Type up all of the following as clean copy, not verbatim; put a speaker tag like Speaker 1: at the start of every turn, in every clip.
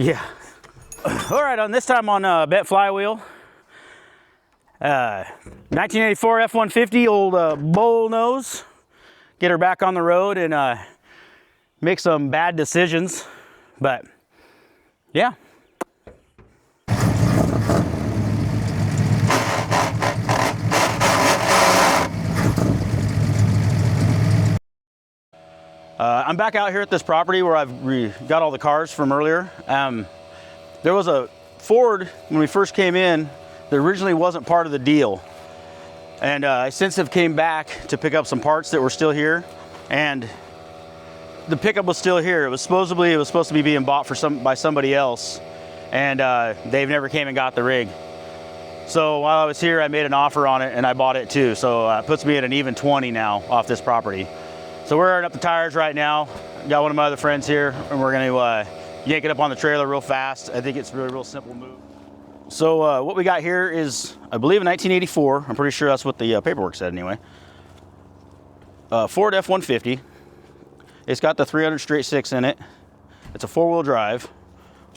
Speaker 1: Yeah. All right, on this time on bent flywheel. 1984 F150, old bull nose. Get her back on the road and make some bad decisions, but yeah. I'm back out here at this property where I've got all the cars from earlier. There was a Ford when we first came in that originally wasn't part of the deal. And I since have came back to pick up some parts that were still here, and the pickup was still here. It was supposed to be being bought by somebody else, and they've never came and got the rig. So while I was here, I made an offer on it and I bought it too. So it puts me at an even 20 now off this property. So we're airing up the tires right now. Got one of my other friends here, and we're gonna yank it up on the trailer real fast. I think it's really real simple move. So what we got here is, I believe, a 1984. I'm pretty sure that's what the paperwork said anyway. Ford F150. It's got the 300 straight six in it. It's a 4-wheel drive.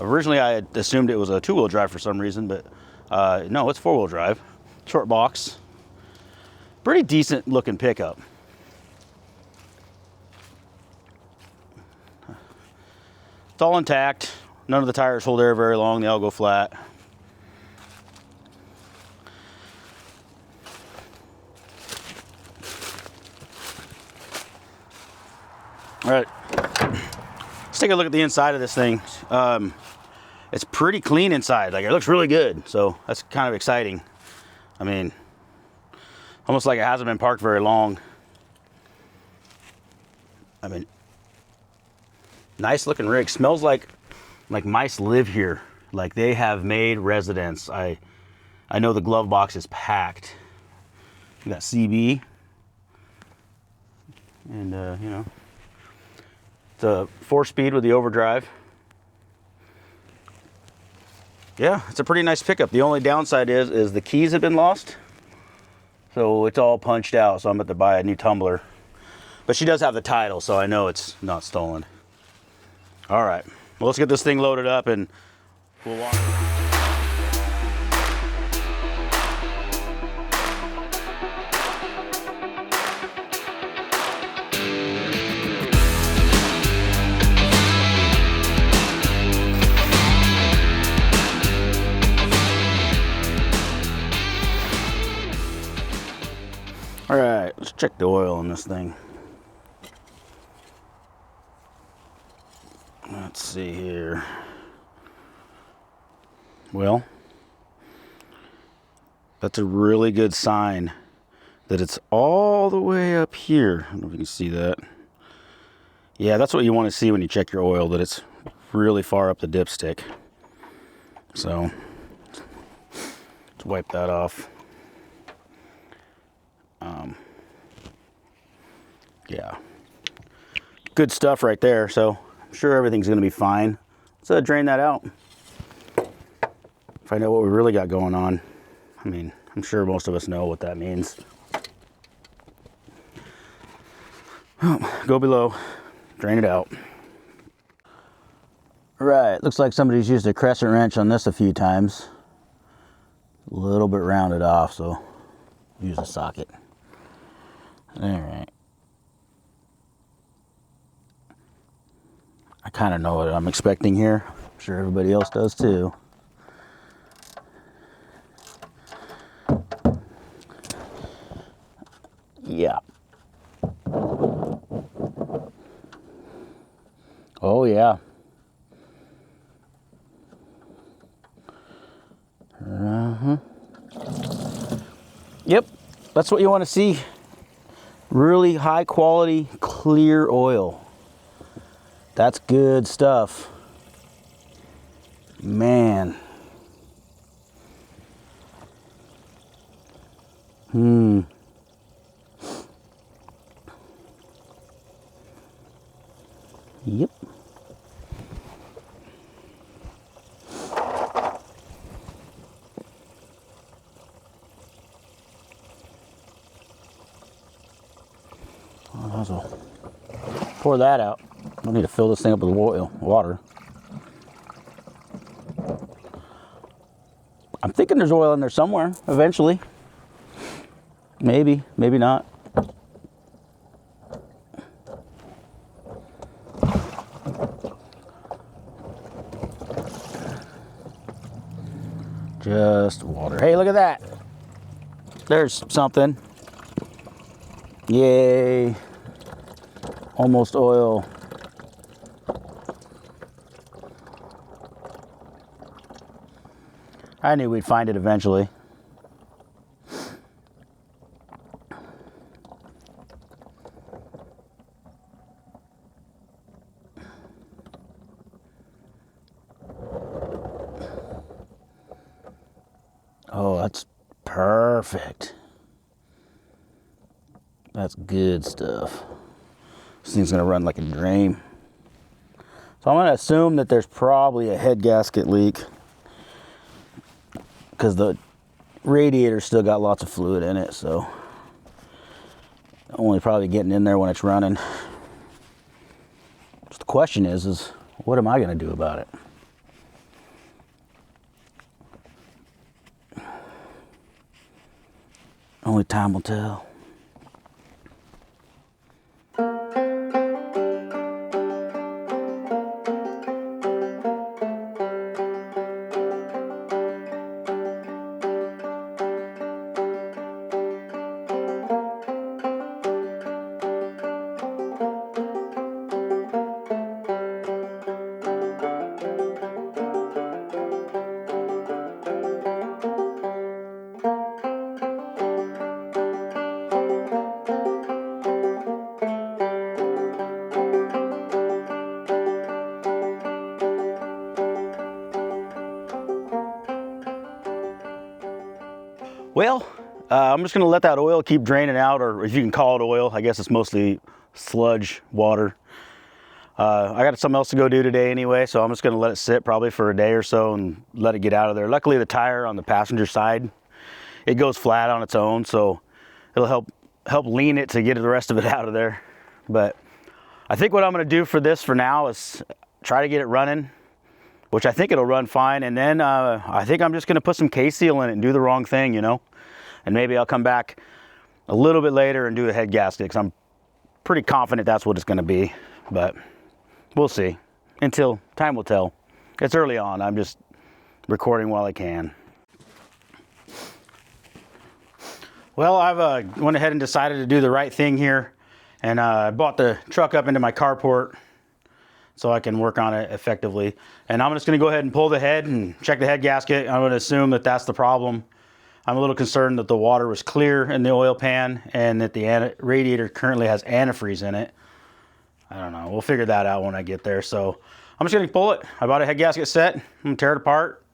Speaker 1: Originally I had assumed it was a 2-wheel drive for some reason, but no, it's 4-wheel drive. Short box. Pretty decent looking pickup. It's all intact. None of the tires hold air very long. They all go flat. All right, let's take a look at the inside of this thing. It's pretty clean inside. Like, it looks really good. So that's kind of exciting. I mean, almost like it hasn't been parked very long. I mean, nice looking rig. Smells like mice live here. Like they have made residence. I know the glove box is packed. We got CB, and you know, it's a 4-speed with the overdrive. Yeah, it's a pretty nice pickup. The only downside is the keys have been lost, so it's all punched out. So I'm about to buy a new tumbler. But she does have the title, so I know it's not stolen. All right, well, let's get this thing loaded up and we'll walk. All right, let's check the oil on this thing. Let's see here. Well, that's a really good sign that it's all the way up here. I don't know if you can see that. Yeah, that's what you want to see when you check your oil, that it's really far up the dipstick. So let's wipe that off. Yeah, good stuff right there. So I'm sure everything's going to be fine. Let's drain that out. Find out what we really got going on. I mean, I'm sure most of us know what that means. Oh, go below, drain it out. All right, looks like somebody's used a crescent wrench on this a few times. A little bit rounded off, so use a socket. All right. I kind of know what I'm expecting here. I'm sure everybody else does too. Yeah. Oh yeah. Yep, that's what you want to see. Really high quality, clear oil. That's good stuff. Man. Yep. Oh, pour that out. I need to fill this thing up with water. thinking there's oil in there somewhere eventually. Maybe, maybe not. Just water. Hey, look at that. There's something. Yay. Almost oil. I knew we'd find it eventually. Oh, that's perfect. That's good stuff. This thing's gonna run like a dream. So I'm gonna assume that there's probably a head gasket leak because the radiator's still got lots of fluid in it, so only probably getting in there when it's running. So the question is what am I gonna do about it? Only time will tell. Well, I'm just gonna let that oil keep draining out, or if you can call it oil, I guess it's mostly sludge water. I got something else to go do today anyway, so I'm just gonna let it sit probably for a day or so and let it get out of there. Luckily the tire on the passenger side, it goes flat on its own, so it'll help lean it to get the rest of it out of there. But I think what I'm gonna do for this for now is try to get it running, which I think it'll run fine, and then I think I'm just gonna put some K-Seal in it and do the wrong thing, you know? And maybe I'll come back a little bit later and do the head gasket, because I'm pretty confident that's what it's gonna be, but we'll see. Until time will tell. It's early on, I'm just recording while I can. Well, I've went ahead and decided to do the right thing here, and I bought the truck up into my carport so I can work on it effectively. And I'm just gonna go ahead and pull the head and check the head gasket. I'm gonna assume that that's the problem. I'm a little concerned that the water was clear in the oil pan and that the radiator currently has antifreeze in it. I don't know, we'll figure that out when I get there. So I'm just gonna pull it. I bought a head gasket set, I'm gonna tear it apart,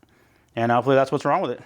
Speaker 1: and hopefully that's what's wrong with it.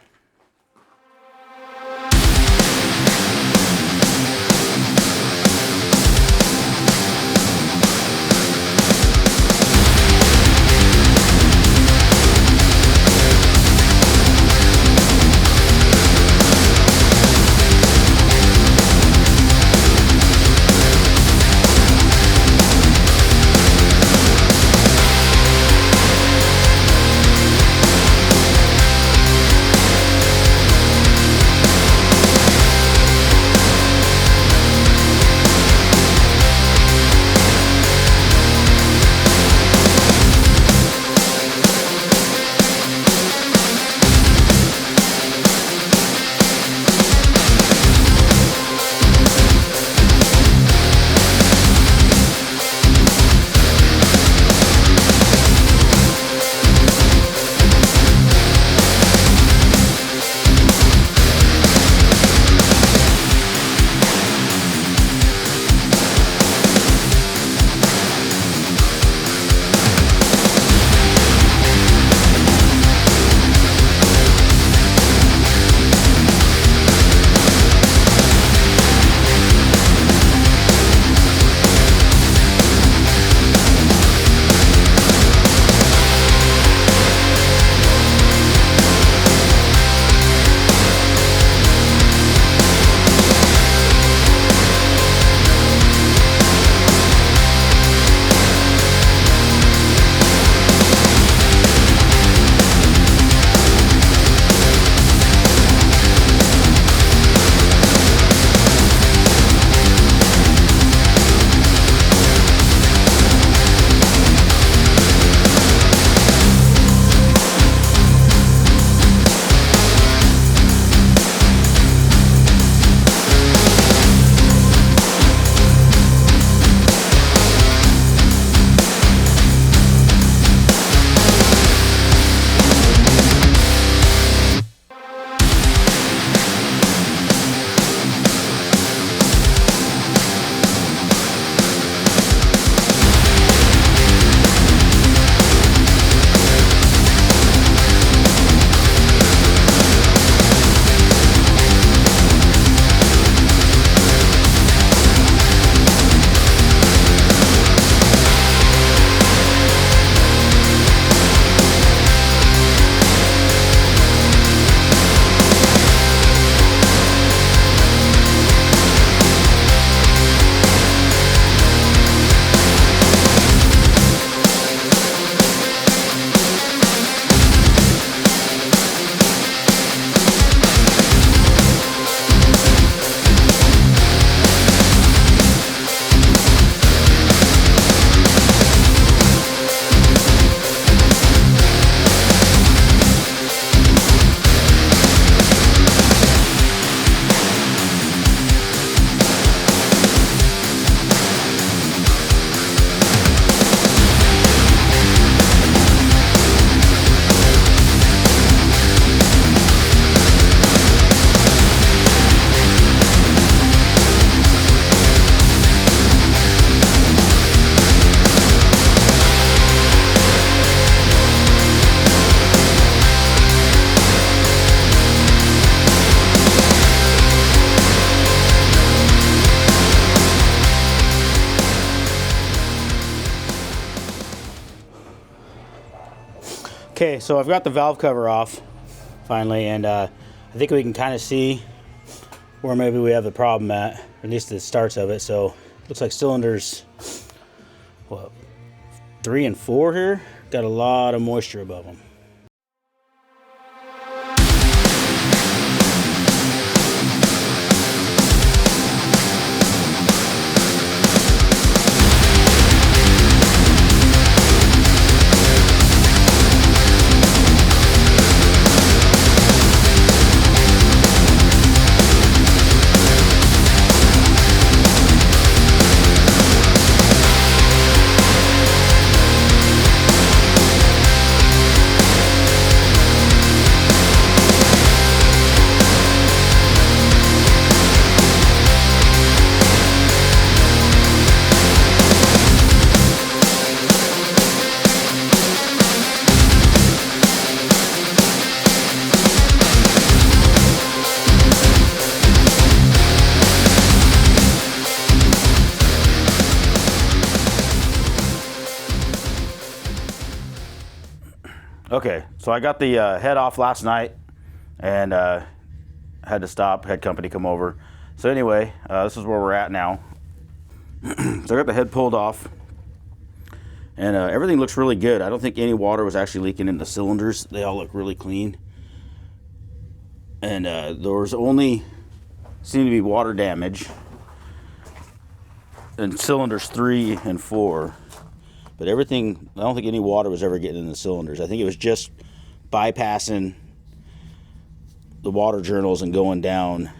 Speaker 1: Okay, so I've got the valve cover off finally, and I think we can kind of see where maybe we have the problem at least the starts of it. So looks like cylinders, what, 3 and 4 here, got a lot of moisture above them. Okay, so I got the head off last night and had to stop, had company come over. So anyway, this is where we're at now. So I got the head pulled off and everything looks really good. I don't think any water was actually leaking in the cylinders. They all look really clean. And there was only seemed to be water damage in cylinders 3 and 4. But everything, I don't think any water was ever getting in the cylinders. I think it was just bypassing the water journals and going down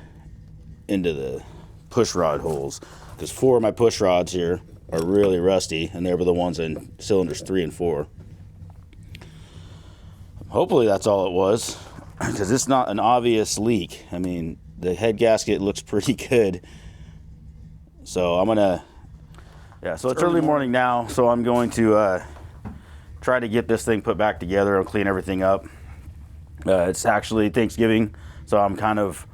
Speaker 1: into the push rod holes. Because 4 of my push rods here are really rusty, and they were the ones in cylinders 3 and 4. Hopefully that's all it was, because it's not an obvious leak. I mean, the head gasket looks pretty good. So I'm gonna, yeah, so it's early morning now, so I'm going to try to get this thing put back together and clean everything up. It's actually Thanksgiving, so I'm kind of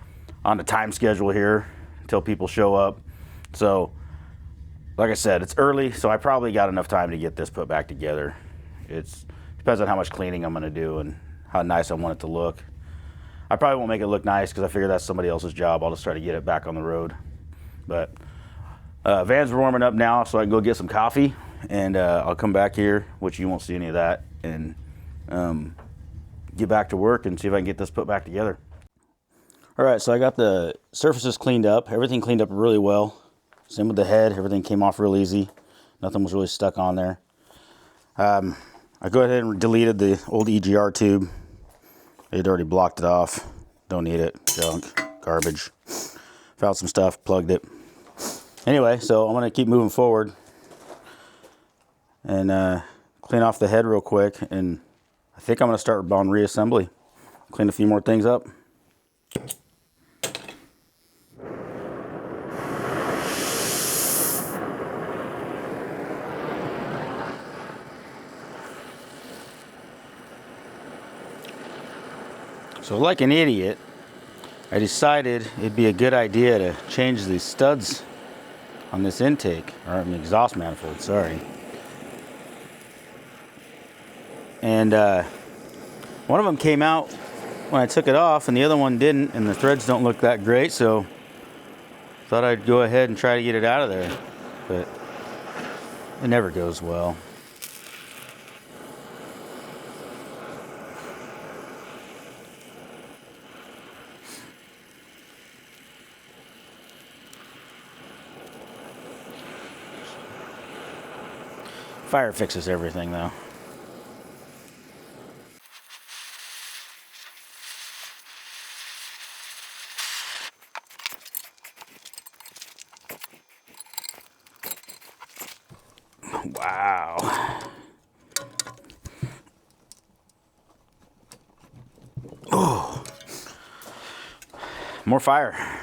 Speaker 1: on a time schedule here until people show up. So, like I said, it's early, so I probably got enough time to get this put back together. It depends on how much cleaning I'm going to do and how nice I want it to look. I probably won't make it look nice because I figure that's somebody else's job. I'll just try to get it back on the road. But vans are warming up now, so I can go get some coffee, and I'll come back here, which you won't see any of that, and get back to work and see if I can get this put back together. All right, so I got the surfaces cleaned up. Everything cleaned up really well. Same with the head. Everything came off real easy. Nothing was really stuck on there. I go ahead and deleted the old EGR tube. It already blocked it off. Don't need it. Junk. Garbage. Found some stuff. Plugged it. Anyway, so I'm going to keep moving forward and clean off the head real quick. And I think I'm going to start on reassembly. Clean a few more things up. So like an idiot, I decided it'd be a good idea to change the studs on this intake, or on the exhaust manifold, sorry. And one of them came out when I took it off and the other one didn't, and the threads don't look that great, so thought I'd go ahead and try to get it out of there, but it never goes well. Fire fixes everything though. Wow. Oh. More fire.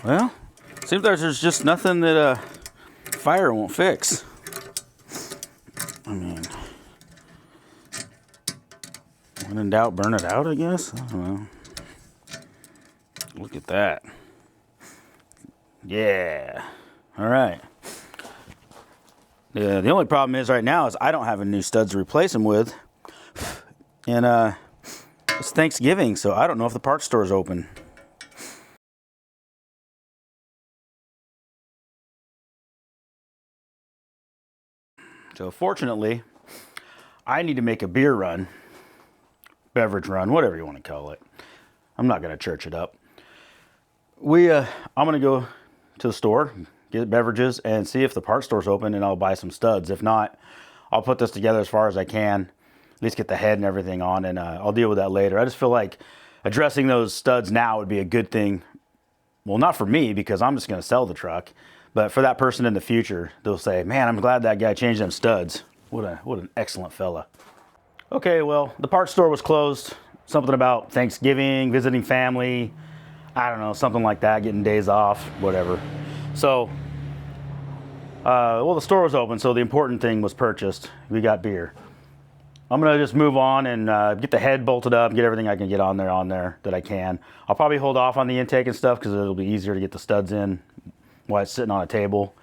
Speaker 1: Well, seems like there's just nothing that fire won't fix. I mean, when in doubt, burn it out, I guess. I don't know. Look at that. Yeah. All right. The only problem is right now is I don't have any new studs to replace them with. And it's Thanksgiving, so I don't know if the parts store is open. So fortunately, I need to make a beer run, beverage run, whatever you want to call it. I'm not going to church it up. I'm going to go to the store, get beverages, and see if the parts store's open, and I'll buy some studs. If not, I'll put this together as far as I can, at least get the head and everything on, and I'll deal with that later. I just feel like addressing those studs now would be a good thing. Well, not for me, because I'm just going to sell the truck, but for that person in the future, they'll say, man, I'm glad that guy changed them studs. What an excellent fella. Okay, well, the parts store was closed. Something about Thanksgiving, visiting family, I don't know, something like that, getting days off, whatever. So, well, the store was open, so the important thing was purchased. We got beer. I'm gonna just move on and get the head bolted up, get everything I can get on there that I can. I'll probably hold off on the intake and stuff because it'll be easier to get the studs in while it's sitting on a table.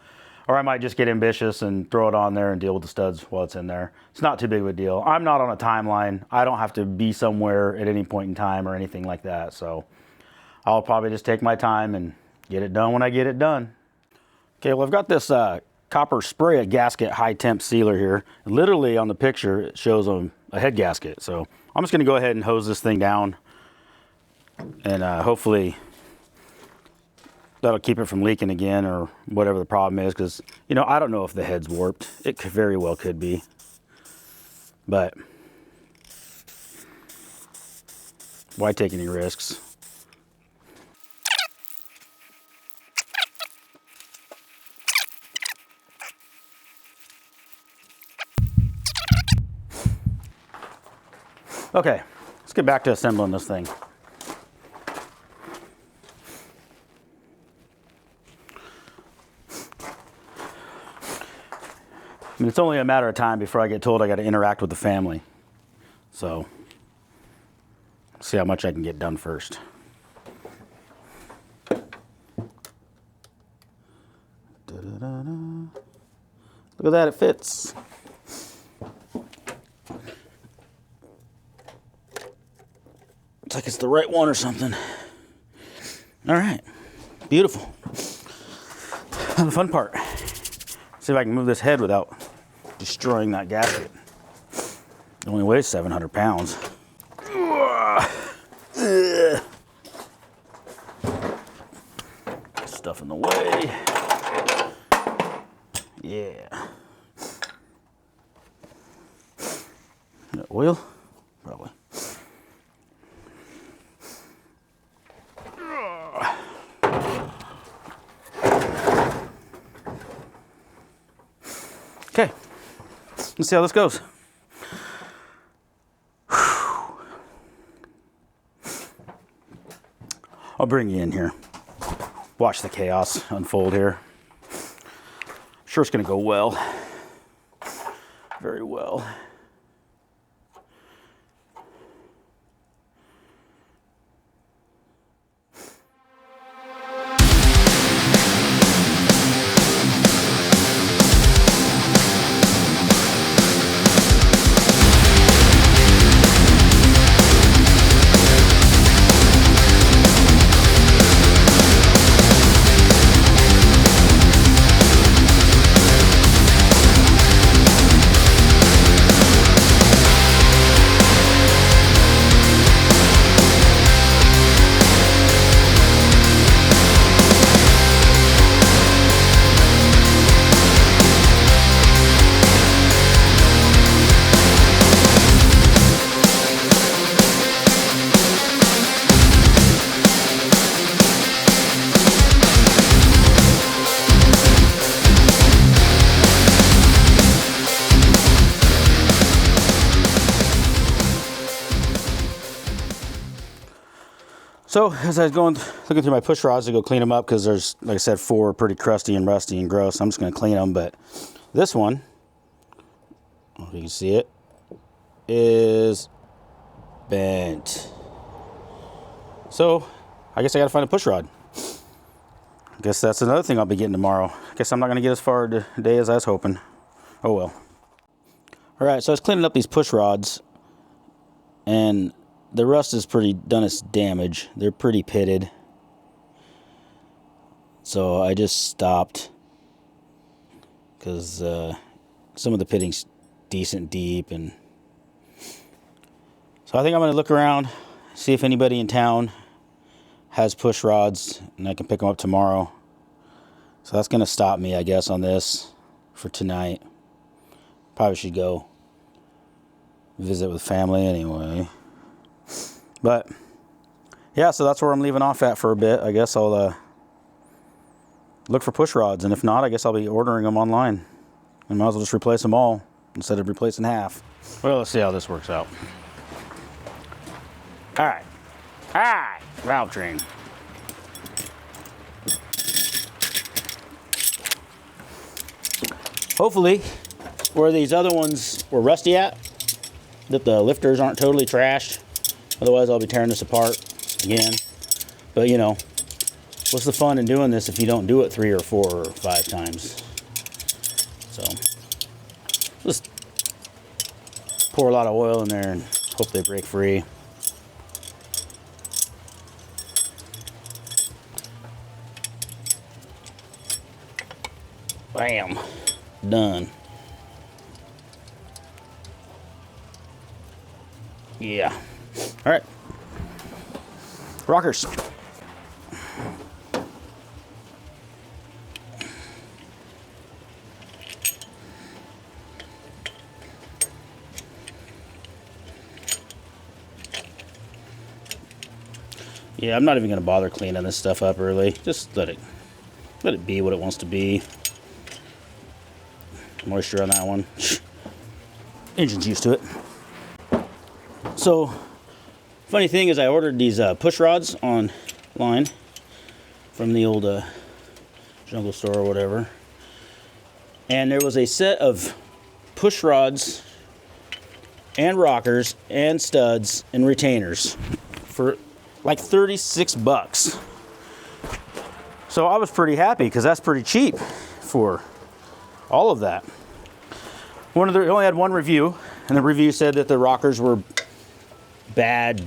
Speaker 1: Or I might just get ambitious and throw it on there and deal with the studs while it's in there. It's not too big of a deal. I'm not on a timeline. I don't have to be somewhere at any point in time or anything like that. So I'll probably just take my time and get it done when I get it done. Okay, well, I've got this copper spray gasket high temp sealer here. Literally on the picture, it shows a head gasket. So I'm just gonna go ahead and hose this thing down, and hopefully that'll keep it from leaking again or whatever the problem is, because, you know, I don't know if the head's warped. It very well could be. But why take any risks? Okay, let's get back to assembling this thing. I mean, it's only a matter of time before I get told I got to interact with the family. So, see how much I can get done first. Da-da-da-da. Look at that, it fits. Looks like it's the right one or something. All right, beautiful. Now the fun part. See if I can move this head without destroying that gasket. It only weighs 700 pounds. Stuff in the way. Yeah. Oil? Probably. Okay, let's see how this goes. I'll bring you in here. Watch the chaos unfold here. I'm sure it's gonna go well. Very well. So as I was looking through my push rods to go clean them up, because there's, like I said, 4 pretty crusty and rusty and gross. I'm just going to clean them. But this one, I don't know if you can see it, is bent. So I guess I got to find a push rod. I guess that's another thing I'll be getting tomorrow. I guess I'm not going to get as far today as I was hoping. Oh well. All right, so I was cleaning up these push rods, and the rust has done its damage. They're pretty pitted. So I just stopped because some of the pitting's decent deep, and so I think I'm going to look around, see if anybody in town has push rods, and I can pick them up tomorrow. So that's going to stop me, I guess, on this for tonight. Probably should go visit with family anyway. But yeah, so that's where I'm leaving off at for a bit. I guess I'll look for push rods, and if not, I guess I'll be ordering them online. I might as well just replace them all instead of replacing half. Well, let's see how this works out. All right, valve train. Hopefully, where these other ones were rusty at, that the lifters aren't totally trashed. Otherwise, I'll be tearing this apart again. But, you know, what's the fun in doing this if you don't do it 3 or 4 or 5 times? So, just pour a lot of oil in there and hope they break free. Bam. Done. Yeah. All right. Rockers. Yeah, I'm not even going to bother cleaning this stuff up early. Just let it be what it wants to be. Moisture on that one. Engine's used to it. So, funny thing is I ordered these push rods online from the old jungle store or whatever. And there was a set of push rods and rockers and studs and retainers for like 36 bucks. So I was pretty happy because that's pretty cheap for all of that. It only had one review, and the review said that the rockers were bad.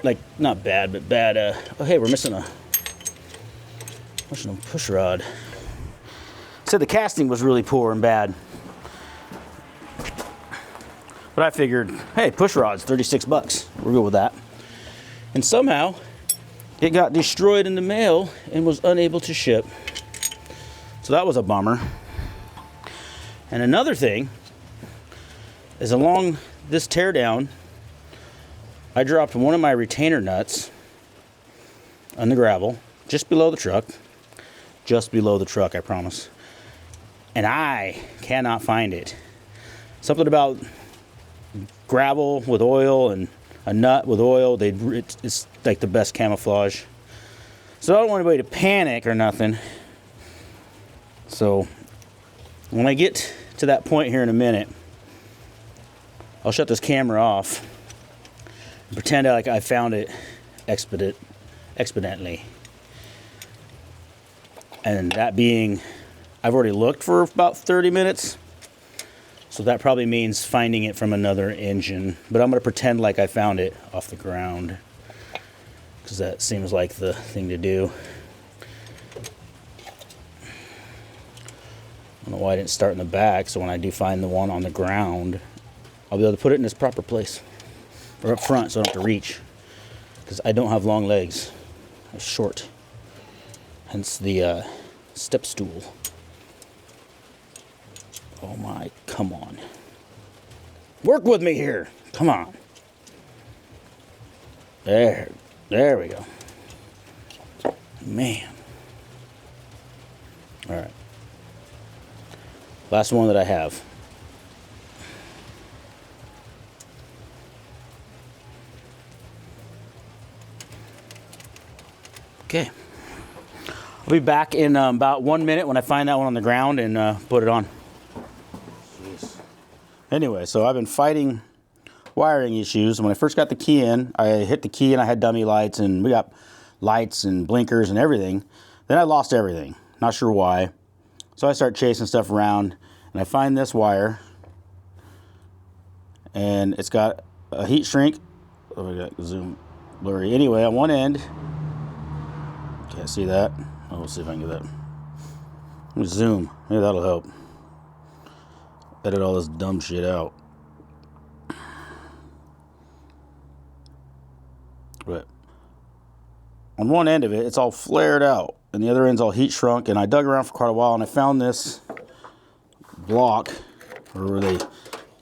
Speaker 1: Like, not bad, but bad. Oh, hey, we're missing a push rod. Said the casting was really poor and bad. But I figured, hey, push rods, 36 bucks. We're good with that. And somehow, it got destroyed in the mail and was unable to ship. So that was a bummer. And another thing is along this teardown, I dropped one of my retainer nuts on the gravel, just below the truck. Just below the truck, I promise. And I cannot find it. Something about gravel with oil and a nut with oil, it's like the best camouflage. So I don't want anybody to panic or nothing. So when I get to that point here in a minute, I'll shut this camera off and pretend like I found it expediently. And that being, I've already looked for about 30 minutes. So that probably means finding it from another engine. But I'm going to pretend like I found it off the ground, because that seems like the thing to do. I don't know why I didn't start in the back, so when I do find the one on the ground, I'll be able to put it in its proper place. Or up front, so I don't have to reach. Because I don't have long legs. I'm short. Hence the step stool. Oh my, come on. Work with me here. Come on. There we go. Man. All right. Last one that I have. Okay. I'll be back in about 1 minute when I find that one on the ground and put it on. Jeez. Anyway, so I've been fighting wiring issues. When I first got the key in, I hit the key and I had dummy lights, and we got lights and blinkers and everything. Then I lost everything. Not sure why. So I start chasing stuff around, and I find this wire, and it's got a heat shrink. Oh, we got zoom blurry. Anyway, on one end, can't see that. Oh, we'll see if I can get that. Let me zoom. Maybe that'll help. Edit all this dumb shit out. But on one end of it, it's all flared out, and the other end's all heat shrunk. And I dug around for quite a while, and I found this block, or where they, I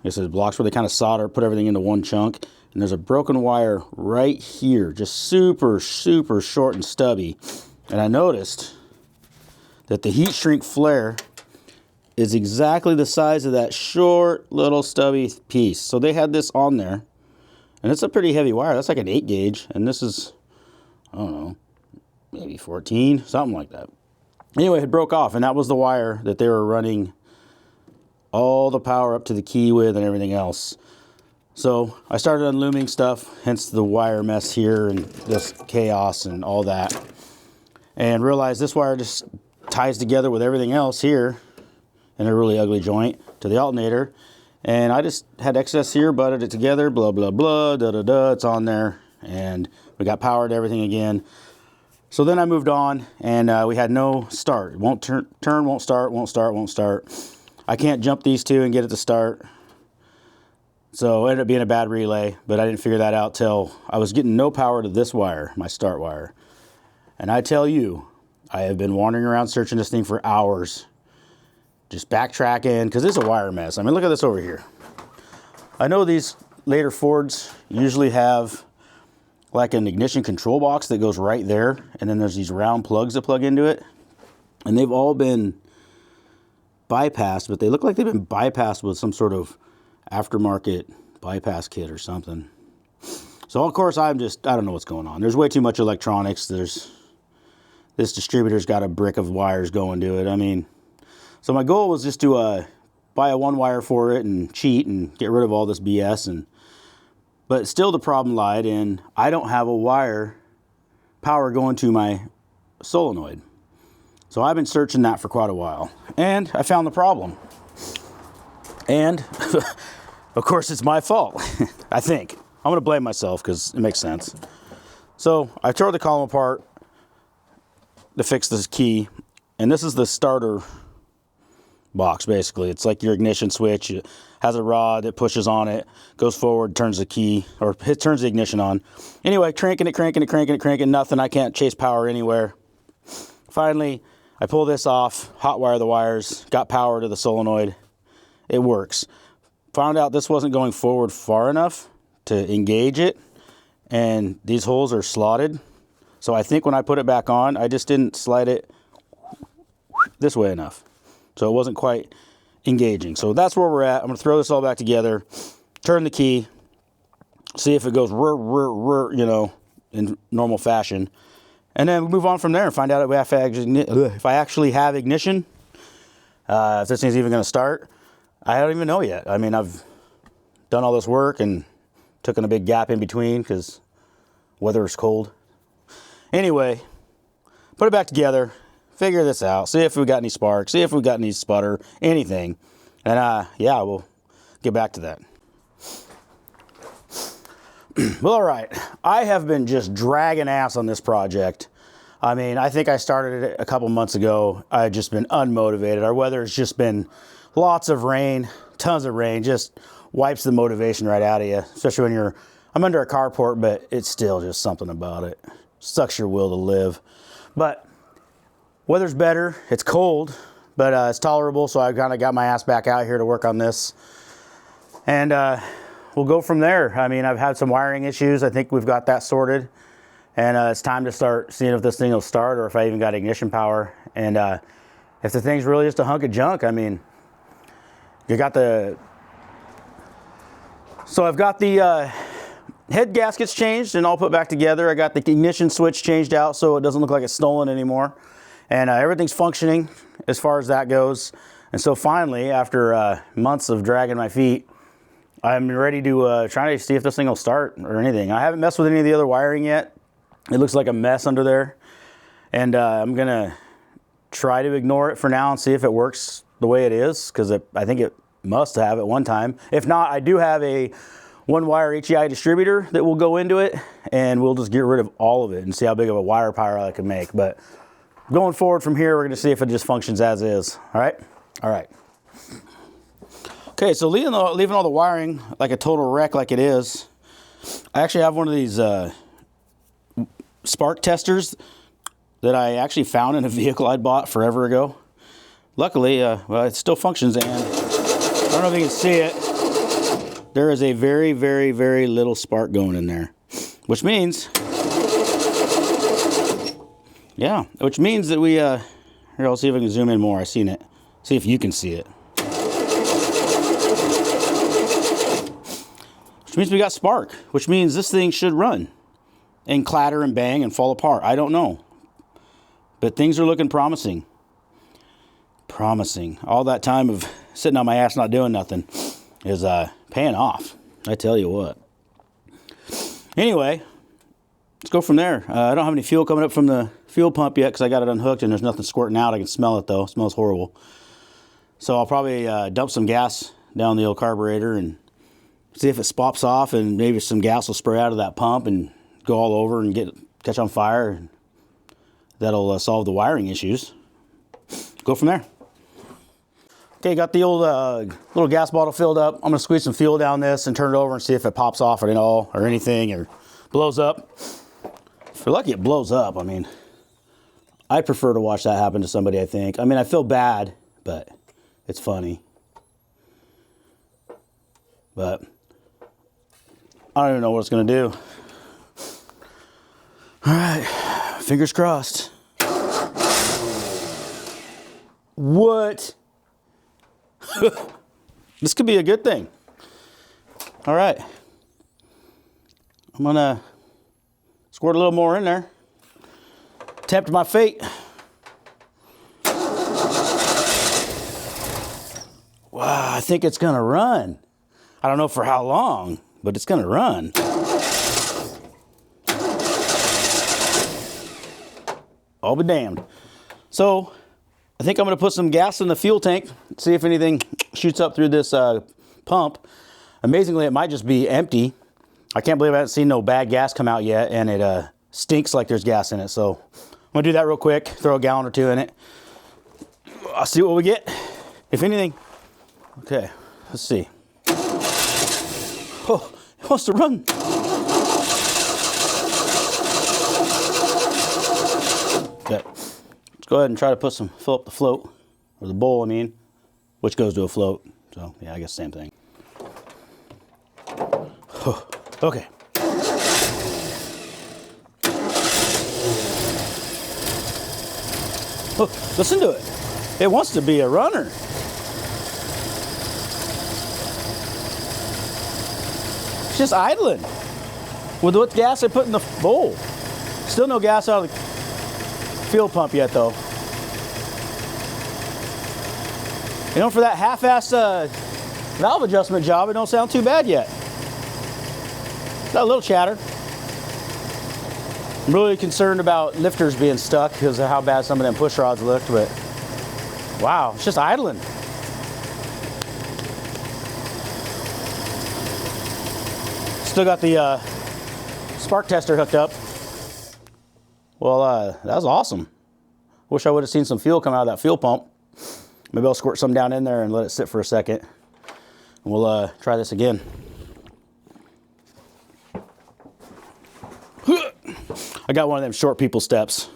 Speaker 1: guess it's blocks where they kind of solder, put everything into one chunk. And there's a broken wire right here, just super, super short and stubby. And I noticed that the heat shrink flare is exactly the size of that short little stubby piece. So they had this on there, and it's a pretty heavy wire. That's like an 8 gauge, and this is, I don't know, maybe 14, something like that. Anyway, it broke off, and that was the wire that they were running all the power up to the key with and everything else. So I started unlooming stuff, hence the wire mess here and this chaos and all that. And realized this wire just ties together with everything else here in a really ugly joint to the alternator. And I just had excess here, butted it together, blah, blah, blah, da-da-da, it's on there. And we got power to everything again. So then I moved on, and we had no start. It won't turn, won't start, won't start, won't start. I can't jump these two and get it to start. So it ended up being a bad relay, but I didn't figure that out till I was getting no power to this wire, my start wire. And I tell you, I have been wandering around searching this thing for hours, just backtracking, because it's a wire mess. I mean, look at this over here. I know these later Fords usually have like an ignition control box that goes right there, and then there's these round plugs that plug into it, and they've all been bypassed, but they look like they've been bypassed with some sort of aftermarket bypass kit or something. So of course I don't know what's going on. There's way too much electronics. This distributor's got a brick of wires going to it. I mean, so my goal was just to buy a one wire for it and cheat and get rid of all this BS. But still the problem lied in I don't have a wire power going to my solenoid. So I've been searching that for quite a while, and I found the problem. And of course it's my fault. I think I'm gonna blame myself because it makes sense. So I tore the column apart to fix this key, and this is the starter box. Basically, it's like your ignition switch. It has a rod that pushes on it, goes forward, turns the key, or it turns the ignition on. Anyway, cranking it, nothing. I can't chase power anywhere. Finally, I pull this off, hot wire the wires, got power to the solenoid. It works. Found out this wasn't going forward far enough to engage it, and these holes are slotted. So I think when I put it back on, I just didn't slide it this way enough. So it wasn't quite engaging. So that's where we're at. I'm gonna throw this all back together, turn the key, see if it goes you know, in normal fashion, and then move on from there and find out if I actually have ignition, if this thing's even gonna start. I don't even know yet. I mean, I've done all this work and taken a big gap in between because weather is cold. Anyway, put it back together, figure this out, see if we got any sparks, see if we got any sputter, anything. And yeah, we'll get back to that. Well, all right. I have been just dragging ass on this project. I mean, I think I started it a couple months ago. I've just been unmotivated. Our weather has just been lots of rain, tons of rain, just wipes the motivation right out of you, especially when I'm under a carport, but it's still just something about it. Sucks your will to live. But weather's better. It's cold, but it's tolerable, so I kind of got my ass back out here to work on this. And we'll go from there. I mean, I've had some wiring issues. I think we've got that sorted. And it's time to start seeing if this thing will start or if I even got ignition power. And if the thing's really just a hunk of junk, I mean, you got the... So I've got the head gasket's changed and all put back together. I got the ignition switch changed out so it doesn't look like it's stolen anymore. And everything's functioning as far as that goes. And so finally, after months of dragging my feet, I'm ready to try to see if this thing will start or anything. I haven't messed with any of the other wiring yet. It looks like a mess under there. And I'm gonna try to ignore it for now and see if it works the way it is, because I think it must have at one time. If not, I do have a one wire HEI distributor that will go into it, and we'll just get rid of all of it and see how big of a wire pile I can make. But going forward from here, we're gonna see if it just functions as is. All right? All right. Okay, so leaving all the wiring like a total wreck like it is, I actually have one of these spark testers that I actually found in a vehicle I'd bought forever ago. Luckily, well, it still functions, and I don't know if you can see it. There is a very, very, very little spark going in there, which means, yeah, which means that we, here, I'll see if I can zoom in more. I've seen it. See if you can see it. Which means we got spark, which means this thing should run and clatter and bang and fall apart. I don't know. But things are looking promising. Promising. All that time of sitting on my ass not doing nothing is paying off. I tell you what. Anyway, let's go from there. I don't have any fuel coming up from the fuel pump yet because I got it unhooked and there's nothing squirting out. I can smell it though. It smells horrible. So I'll probably dump some gas down the old carburetor and see if it pops off, and maybe some gas will spray out of that pump and go all over and catch on fire. That'll solve the wiring issues. Go from there. Okay, got the old little gas bottle filled up. I'm gonna squeeze some fuel down this and turn it over and see if it pops off at all or anything or blows up. If you're lucky, it blows up. I mean, I'd prefer to watch that happen to somebody, I think. I mean, I feel bad, but it's funny. But I don't even know what it's gonna do. All right, fingers crossed. What? This could be a good thing. All right. I'm gonna squirt a little more in there. Tempt my fate. Wow, I think it's gonna run. I don't know for how long, but it's gonna run. I'll be damned. So, I think I'm gonna put some gas in the fuel tank, see if anything shoots up through this pump. Amazingly, it might just be empty. I can't believe I haven't seen no bad gas come out yet, and it stinks like there's gas in it. So, I'm gonna do that real quick, throw a gallon or two in it. I'll see what we get, if anything. Okay, let's see. Oh, it wants to run. Okay, let's go ahead and try to fill up the float, or the bowl, I mean, which goes to a float. So, yeah, I guess same thing. Oh, okay. Oh, listen to it. It wants to be a runner. It's just idling with what gas I put in the bowl. Still no gas out of the fuel pump yet, though. You know, for that half-assed valve adjustment job, it don't sound too bad yet. Got a little chatter. I'm really concerned about lifters being stuck because of how bad some of them push rods looked, but wow, it's just idling. Still got the spark tester hooked up. Well, that was awesome. Wish I would have seen some fuel come out of that fuel pump. Maybe I'll squirt some down in there and let it sit for a second. And we'll try this again. I got one of them short people steps.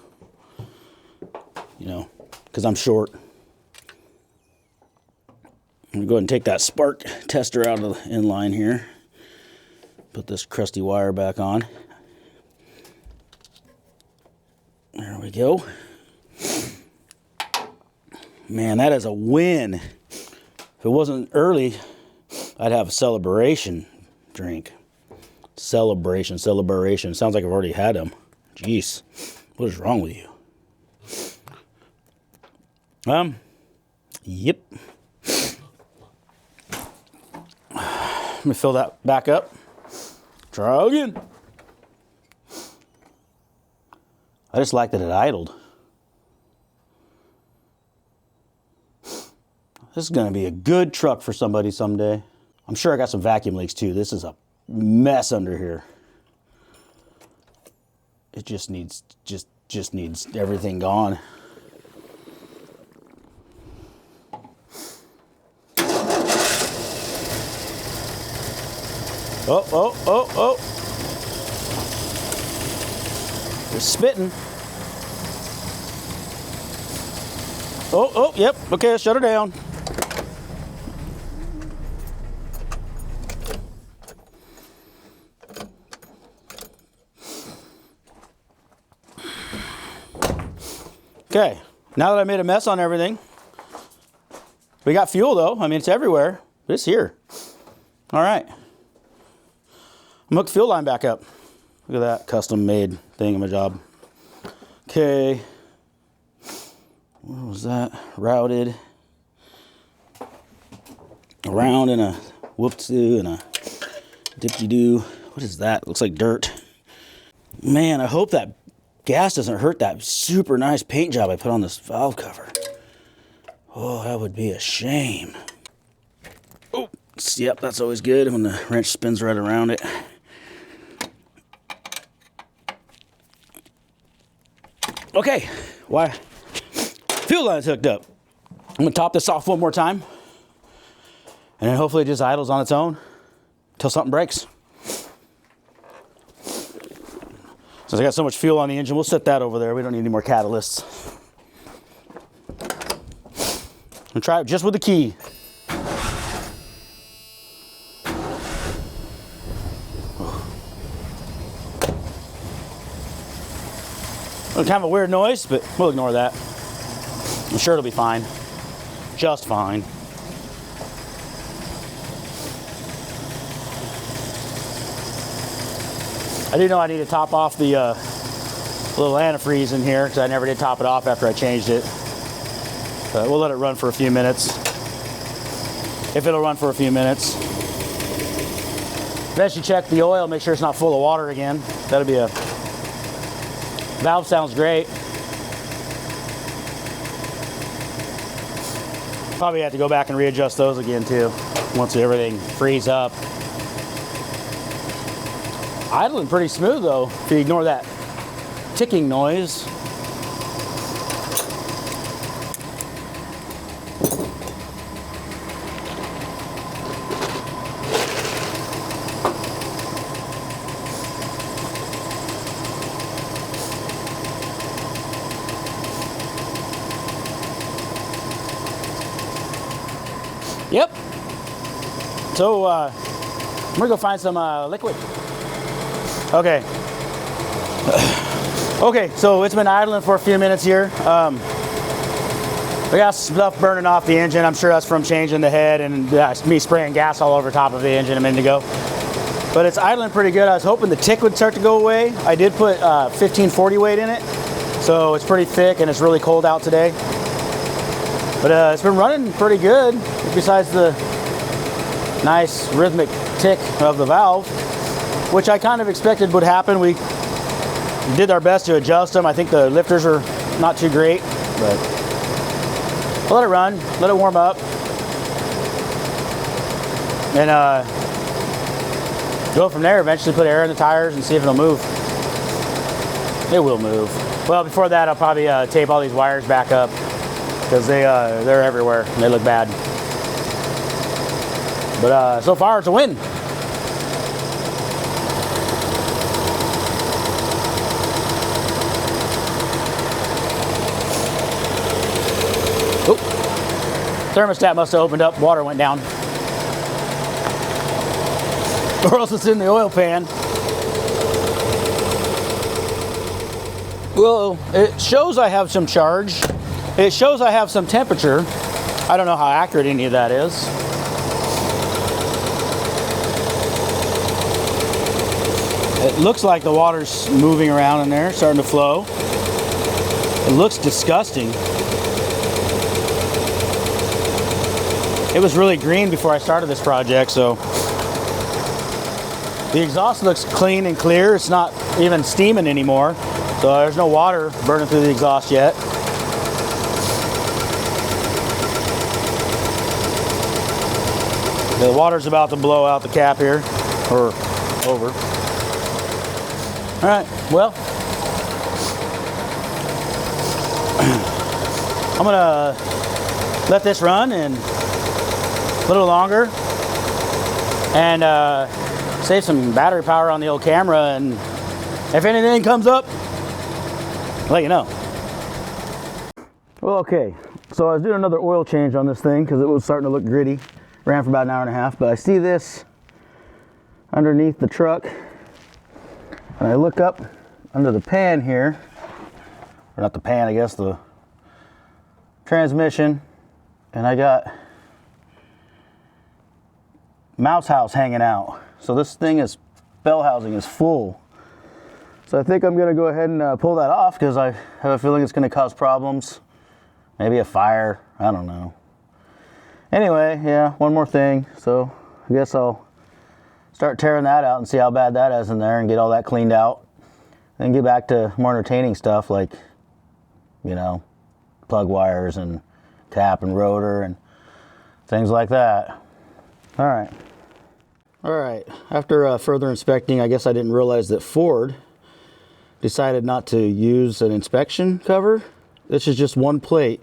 Speaker 1: You know, because I'm short. I'm gonna go ahead and take that spark tester out of the inline here. Put this crusty wire back on. There we go. Man, that is a win. If it wasn't early, I'd have a celebration drink. Celebration. Sounds like I've already had them. Jeez, what is wrong with you? Yep. Let me fill that back up. Try again. I just like that it idled. This is going to be a good truck for somebody someday. I'm sure I got some vacuum leaks too. This is a mess under here. It just needs everything gone. Oh. They're spitting. Oh, yep. Okay, let's shut her down. Okay, now that I made a mess on everything, we got fuel though. I mean, it's everywhere. It's here. All right. I'm hook the fuel line back up. Look at that custom made thingamajob. Okay. What was that? Routed. Around in a whoop-doo and a dip-de-doo. What is that? Looks like dirt. Man, I hope that gas doesn't hurt that super nice paint job I put on this valve cover. Oh, that would be a shame. Oh, yep, that's always good when the wrench spins right around it. Okay, why? Fuel line's hooked up. I'm gonna top this off one more time, and then hopefully it just idles on its own until something breaks. Since I got so much fuel on the engine, we'll set that over there. We don't need any more catalysts. I'm gonna try it just with the key. Kind of a weird noise, but we'll ignore that. I'm sure it'll be fine. Just fine. I do know I need to top off the little antifreeze in here because I never did top it off after I changed it. But we'll let it run for a few minutes. If it'll run for a few minutes. Eventually check the oil, make sure it's not full of water again. That'll be a... Valve sounds great. Probably have to go back and readjust those again too, once everything frees up. Idling pretty smooth though, if you ignore that ticking noise. Yep. So I'm gonna go find some liquid. Okay. Okay, so it's been idling for a few minutes here. We got stuff burning off the engine. I'm sure that's from changing the head and me spraying gas all over top of the engine a minute ago. But it's idling pretty good. I was hoping the tick would start to go away. I did put 1540 weight in it, so it's pretty thick and it's really cold out today. But it's been running pretty good, besides the nice rhythmic tick of the valve, which I kind of expected would happen. We did our best to adjust them. I think the lifters are not too great, but we'll let it run, let it warm up, and go from there. Eventually put air in the tires and see if it'll move. It will move. Well, before that, I'll probably tape all these wires back up, because they're everywhere and they look bad. But so far it's a win. Oh, thermostat must have opened up, water went down. Or else it's in the oil pan. Well, it shows I have some charge. It shows I have some temperature. I don't know how accurate any of that is. It looks like the water's moving around in there, starting to flow. It looks disgusting. It was really green before I started this project, so the exhaust looks clean and clear. It's not even steaming anymore, so there's no water burning through the exhaust yet. The water's about to blow out the cap here, or over. All right, well, I'm gonna let this run and a little longer and save some battery power on the old camera, and if anything comes up, I'll let you know. Well, okay, so I was doing another oil change on this thing because it was starting to look gritty. Ran for about an hour and a half, but I see this underneath the truck, and I look up under the pan here, or not the pan, I guess the transmission, and I got mouse house hanging out. So this thing is, bell housing is full. So I think I'm gonna go ahead and pull that off because I have a feeling it's gonna cause problems. Maybe a fire, I don't know. Anyway, yeah, one more thing. So I guess I'll start tearing that out and see how bad that is in there and get all that cleaned out. Then get back to more entertaining stuff like, you know, plug wires and cap and rotor and things like that. All right. All right, after further inspecting, I guess I didn't realize that Ford decided not to use an inspection cover. This is just one plate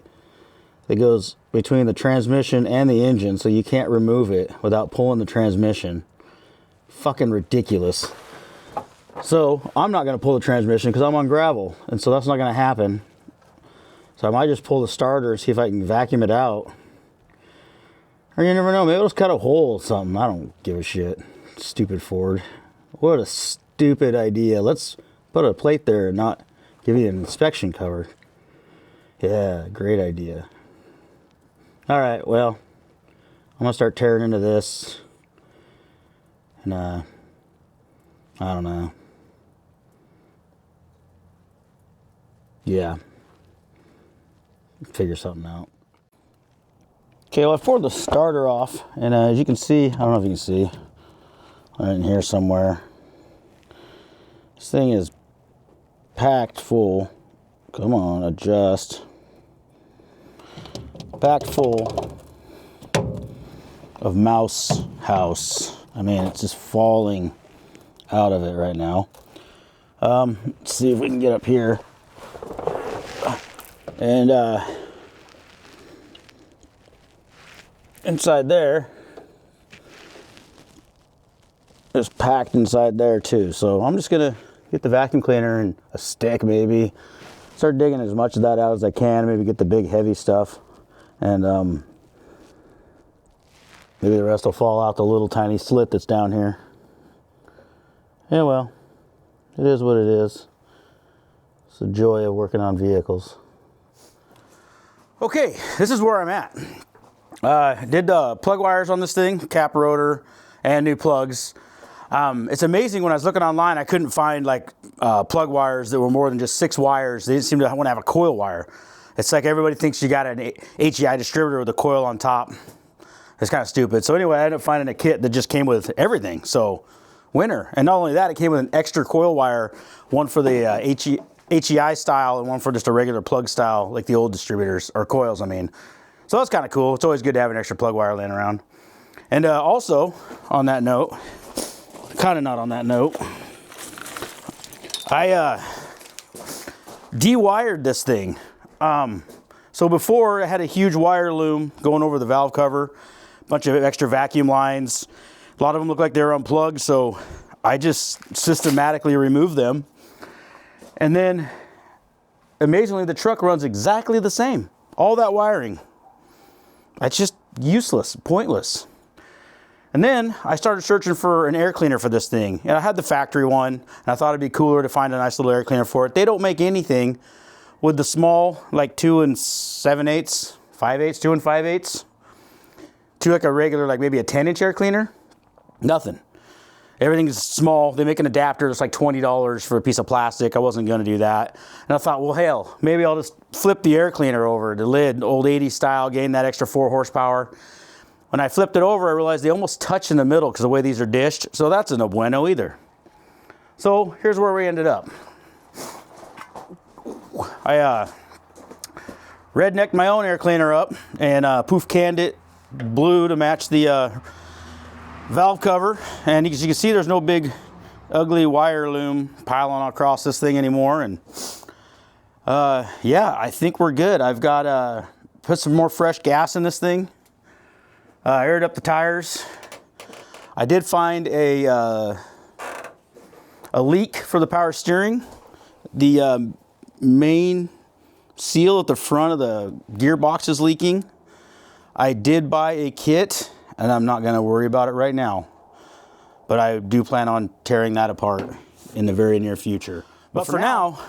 Speaker 1: that goes between the transmission and the engine, so you can't remove it without pulling the transmission. Fucking ridiculous. So I'm not gonna pull the transmission because I'm on gravel, and so that's not gonna happen. So I might just pull the starter and see if I can vacuum it out. Or you never know, maybe it'll cut a hole or something. I don't give a shit. Stupid Ford. What a stupid idea. Let's put a plate there and not give you an inspection cover. Yeah, great idea. All right, well, I'm gonna start tearing into this, and I don't know. Yeah, figure something out. Okay, well, I poured the starter off, and as you can see, I don't know if you can see, right in here somewhere, this thing is packed full. Come on, adjust. Packed full of mouse house. I mean, it's just falling out of it right now. Let's see if we can get up here. And inside there is packed inside there too. So I'm just gonna get the vacuum cleaner and a stick maybe. Start digging as much of that out as I can. Maybe get the big heavy stuff. And maybe the rest will fall out the little tiny slit that's down here. Yeah, well, it is what it is. It's the joy of working on vehicles. Okay, this is where I'm at. Did plug wires on this thing, cap rotor, and new plugs. It's amazing, when I was looking online, I couldn't find like plug wires that were more than just 6 wires. They didn't seem to want to have a coil wire. It's like everybody thinks you got an HEI distributor with a coil on top. It's kind of stupid. So anyway, I ended up finding a kit that just came with everything. So winner. And not only that, it came with an extra coil wire, one for the HEI style and one for just a regular plug style, like the old distributors, or coils, I mean. So that's kind of cool. It's always good to have an extra plug wire laying around. And also, on that note, kind of not on that note, I de-wired this thing. So before, I had a huge wire loom going over the valve cover, a bunch of extra vacuum lines. A lot of them look like they're unplugged, so I just systematically removed them. And then, amazingly, the truck runs exactly the same. All that wiring. It's just useless, pointless. And then I started searching for an air cleaner for this thing. And I had the factory one, and I thought it'd be cooler to find a nice little air cleaner for it. They don't make anything with the small, like 2 7/8, 5/8, 2 5/8, to like a regular, like maybe a 10-inch air cleaner. Nothing. Everything's small. They make an adapter that's like $20 for a piece of plastic. I wasn't gonna do that. And I thought, well, hell, maybe I'll just flip the air cleaner over, the lid, old 80s style, gain that extra 4 horsepower. When I flipped it over, I realized they almost touch in the middle because the way these are dished. So that's a no bueno either. So here's where we ended up. I rednecked my own air cleaner up and poof canned it blue to match the valve cover. And as you can see, there's no big ugly wire loom piling across this thing anymore. And yeah, I think we're good. I've got put some more fresh gas in this thing. Aired up the tires. I did find a leak for the power steering. The main seal at the front of the gearbox is leaking. I did buy a kit, and I'm not going to worry about it right now. But I do plan on tearing that apart in the very near future. But for now,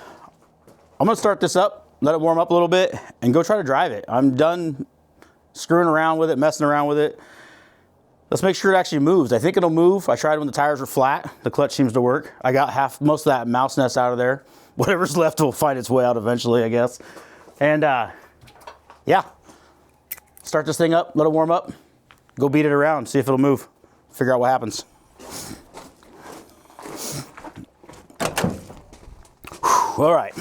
Speaker 1: I'm going to start this up, let it warm up a little bit, and go try to drive it. I'm done screwing around with it, messing around with it. Let's make sure it actually moves. I think it'll move. I tried when the tires were flat. The clutch seems to work. I got most of that mouse nest out of there. Whatever's left will find its way out eventually, I guess. And yeah, start this thing up, let it warm up, go beat it around, see if it'll move, figure out what happens. Whew, all right,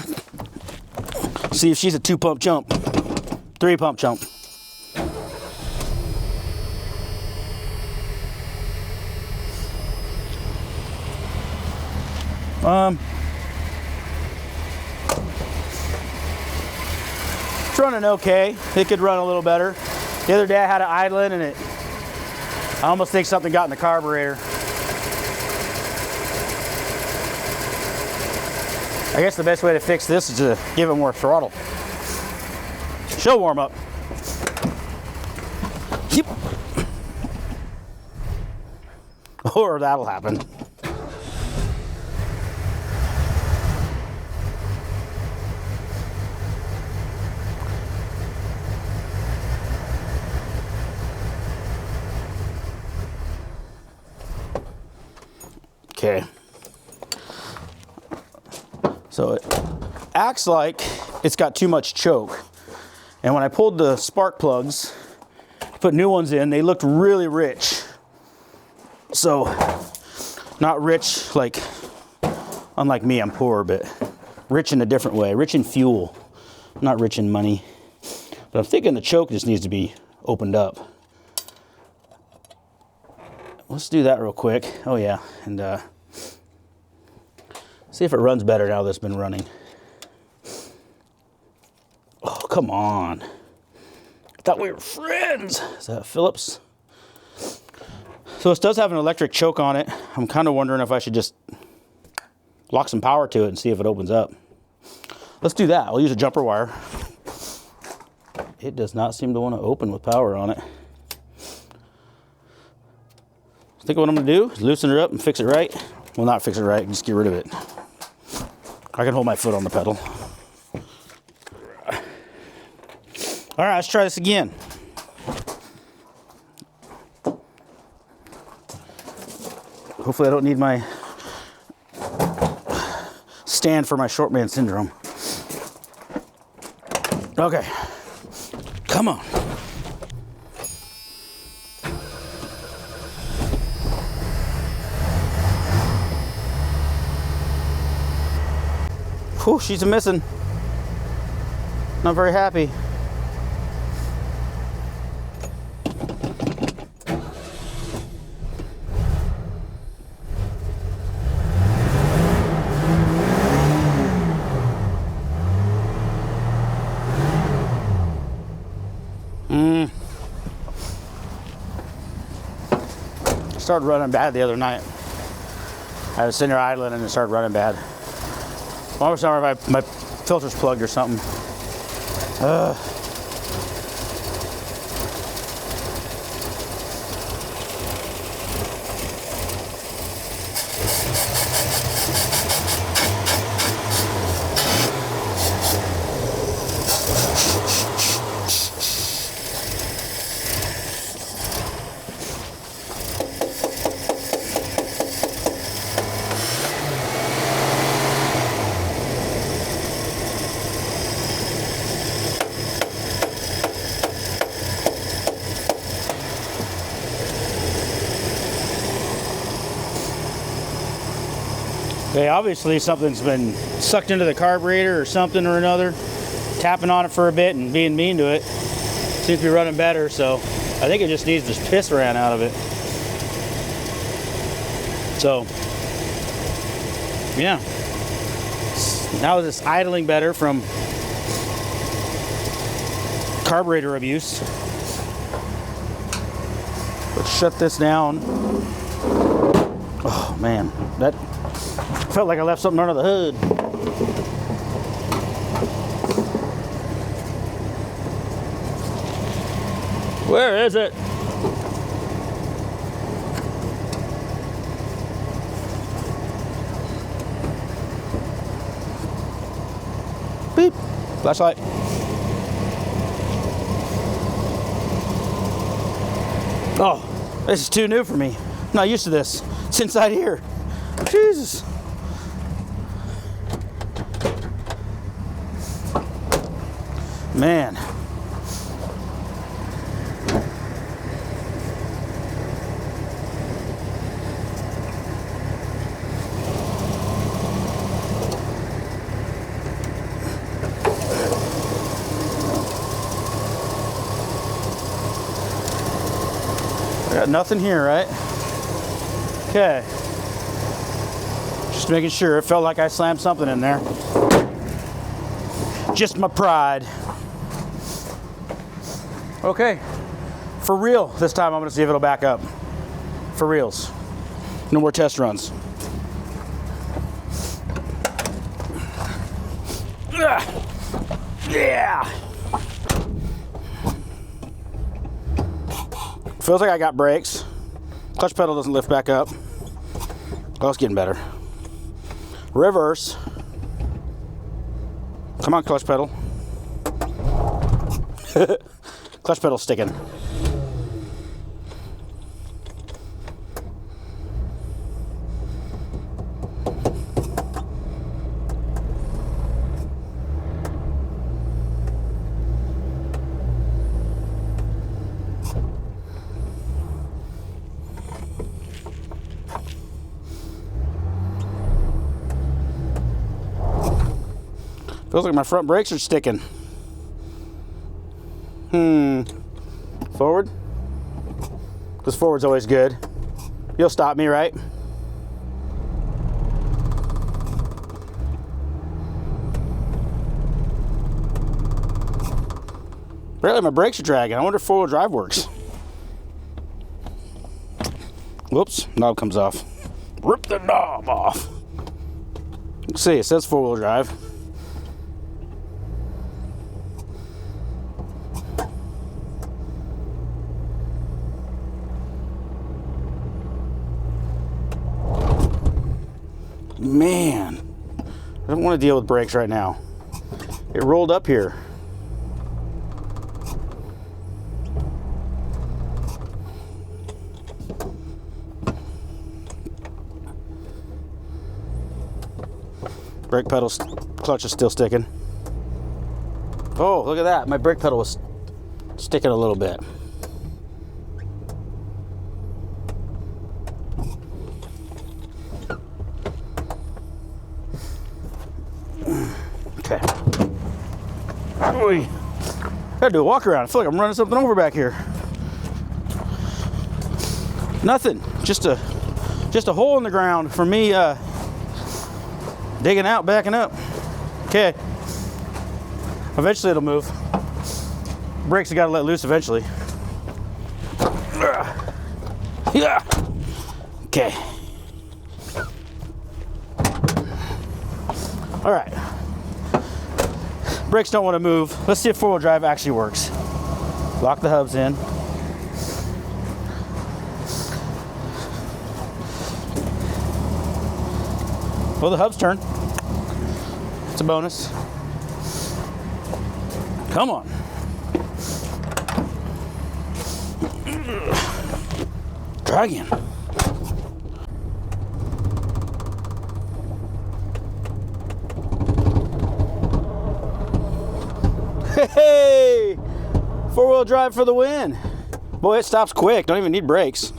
Speaker 1: see if she's a 2-pump jump, 3-pump jump. It's running okay. It could run a little better. The other day I had it idling and I almost think something got in the carburetor. I guess the best way to fix this is to give it more throttle. She'll warm up. Yep. Or that'll happen. Okay, so it acts like it's got too much choke. And when I pulled the spark plugs, put new ones in, they looked really rich. So, not rich like, unlike me, I'm poor, but rich in a different way. Rich in fuel, not rich in money. But I'm thinking the choke just needs to be opened up. Let's do that real quick. Oh yeah, and see if it runs better now that it's been running. Oh, come on. I thought we were friends. Is that Phillips? So this does have an electric choke on it. I'm kind of wondering if I should just lock some power to it and see if it opens up. Let's do that. I'll use a jumper wire. It does not seem to want to open with power on it. I think what I'm going to do is loosen it up and fix it right. Well, not fix it right, just get rid of it. I can hold my foot on the pedal. All right, let's try this again. Hopefully I don't need my stand for my short man syndrome. Okay, come on. Whew, she's a missing. Not very happy. Started running bad the other night. I was sitting there idling and it started running bad. I was sorry if my filter's plugged or something. Okay, obviously something's been sucked into the carburetor or something or another. Tapping on it for a bit and being mean to it. Seems to be running better, so I think it just needs this piss ran out of it. So, yeah. Now it's idling better from carburetor abuse. Let's shut this down. Oh man, that felt like I left something under the hood. Where is it? Beep. Flashlight. Oh, this is too new for me. I'm not used to this. It's inside here. Jesus. Man. Got nothing here, right? Okay. Just making sure. It felt like I slammed something in there. Just my pride. Okay. For real, this time I'm going to see if it'll back up. For reals. No more test runs. Yeah. Feels like I got brakes. Clutch pedal doesn't lift back up. Oh, it's getting better. Reverse. Come on, clutch pedal. Clutch pedal sticking. Feels like my front brakes are sticking. Forward? Because forward's always good. You'll stop me, right? Apparently my brakes are dragging. I wonder if four-wheel drive works. Whoops, knob comes off. Rip the knob off. Let's see, it says four-wheel drive. Man, I don't want to deal with brakes right now. It rolled up here. Brake pedal, clutch is still sticking. Oh, look at that. My brake pedal was sticking a little bit. Okay. Oy. Gotta do a walk around. I feel like I'm running something over back here. Nothing. Just a hole in the ground for me digging out, backing up. Okay. Eventually it'll move. Brakes have got to let loose eventually. Yeah. Okay. All right. Brakes don't want to move. Let's see if four-wheel drive actually works. Lock the hubs in. Well, the hubs turn. It's a bonus. Come on. Try again. Hey! Four-wheel drive for the win. Boy, it stops quick. Don't even need brakes.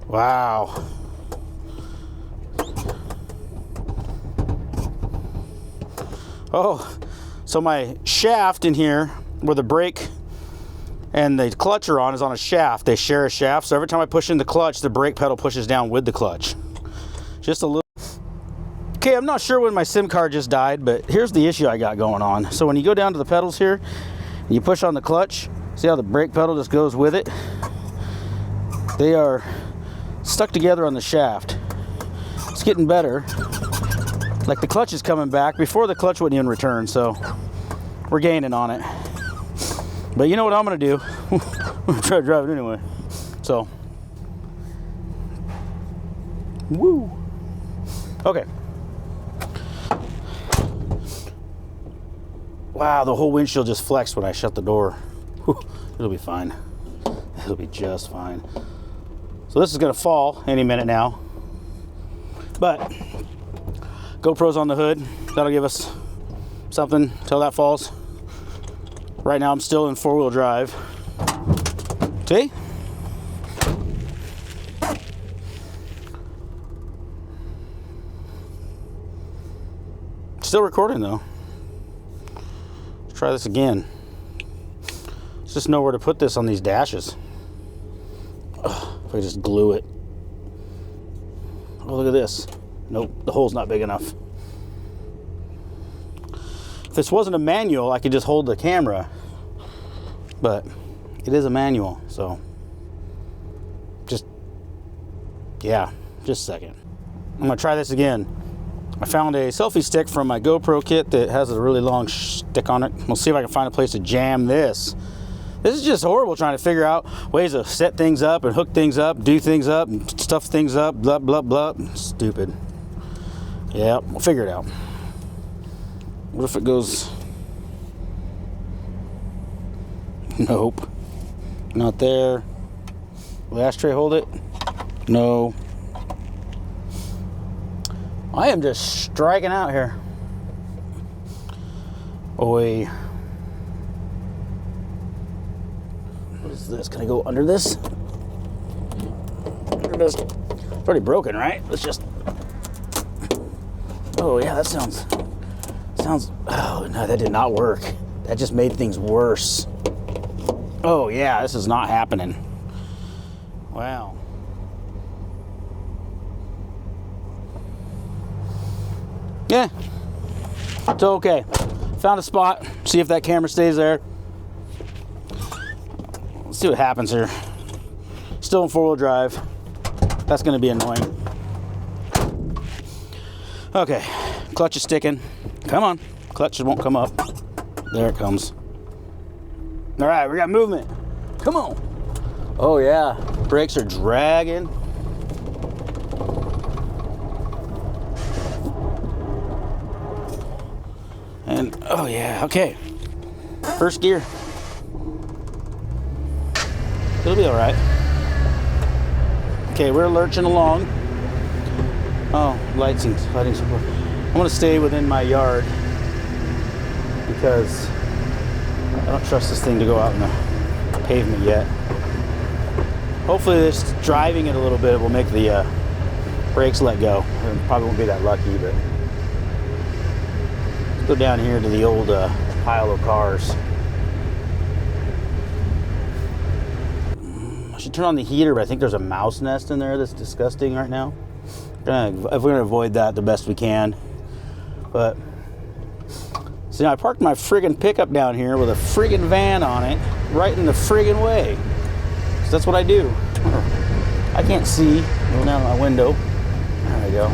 Speaker 1: Wow. Oh, so my shaft in here where the brake and the clutch are on is on a shaft. They share a shaft, so every time I push in the clutch, the brake pedal pushes down with the clutch. Just a little. Okay, I'm not sure when my SIM card just died, but here's the issue I got going on. So when you go down to the pedals here, and you push on the clutch, see how the brake pedal just goes with it? They are stuck together on the shaft. It's getting better. Like the clutch is coming back. Before, the clutch wouldn't even return, so we're gaining on it. But you know what I'm gonna do? I'm gonna try to drive it anyway. So, woo. Okay. Wow, the whole windshield just flexed when I shut the door. Whew, it'll be fine. It'll be just fine. So this is gonna fall any minute now. But GoPro's on the hood. That'll give us something till that falls. Right now I'm still in 4-wheel drive. See? Still recording though. Let's try this again. There's just nowhere to put this on these dashes. Ugh, if I just glue it. Oh, look at this. Nope, the hole's not big enough. If this wasn't a manual, I could just hold the camera, but it is a manual, so just a second. I'm gonna try this again. I found a selfie stick from my GoPro kit that has a really long stick on it. We'll see if I can find a place to jam this. This is just horrible trying to figure out ways to set things up and hook things up, do things up, and stuff things up, blah, blah, blah. Stupid. Yeah, we'll figure it out. What if it goes? Nope. Not there. Will the ashtray hold it? No. I am just striking out here. Oi. What is this? Can I go under this? Under this. It's already broken, right? Let's just. Oh yeah, that sounds. Oh no, that did not work. That just made things worse. Oh yeah, this is not happening. Wow. Yeah, it's okay. Found a spot. See if that camera stays there. Let's see what happens here. Still in 4-wheel drive. That's gonna be annoying. Okay, clutch is sticking. Come on, clutch won't come up. There it comes. All right, we got movement. Come on. Oh yeah, brakes are dragging. And oh yeah, okay. First gear. It'll be all right. Okay, we're lurching along. Oh, lighting support. I'm gonna stay within my yard because I don't trust this thing to go out in the pavement yet. Hopefully this driving it a little bit will make the brakes let go. Probably won't be that lucky, but let's go down here to the old pile of cars. I should turn on the heater, but I think there's a mouse nest in there that's disgusting right now. If we're gonna avoid that the best we can. But see, I parked my friggin' pickup down here with a friggin' van on it, right in the friggin' way. So that's what I do. I can't see. Go down my window. There we go.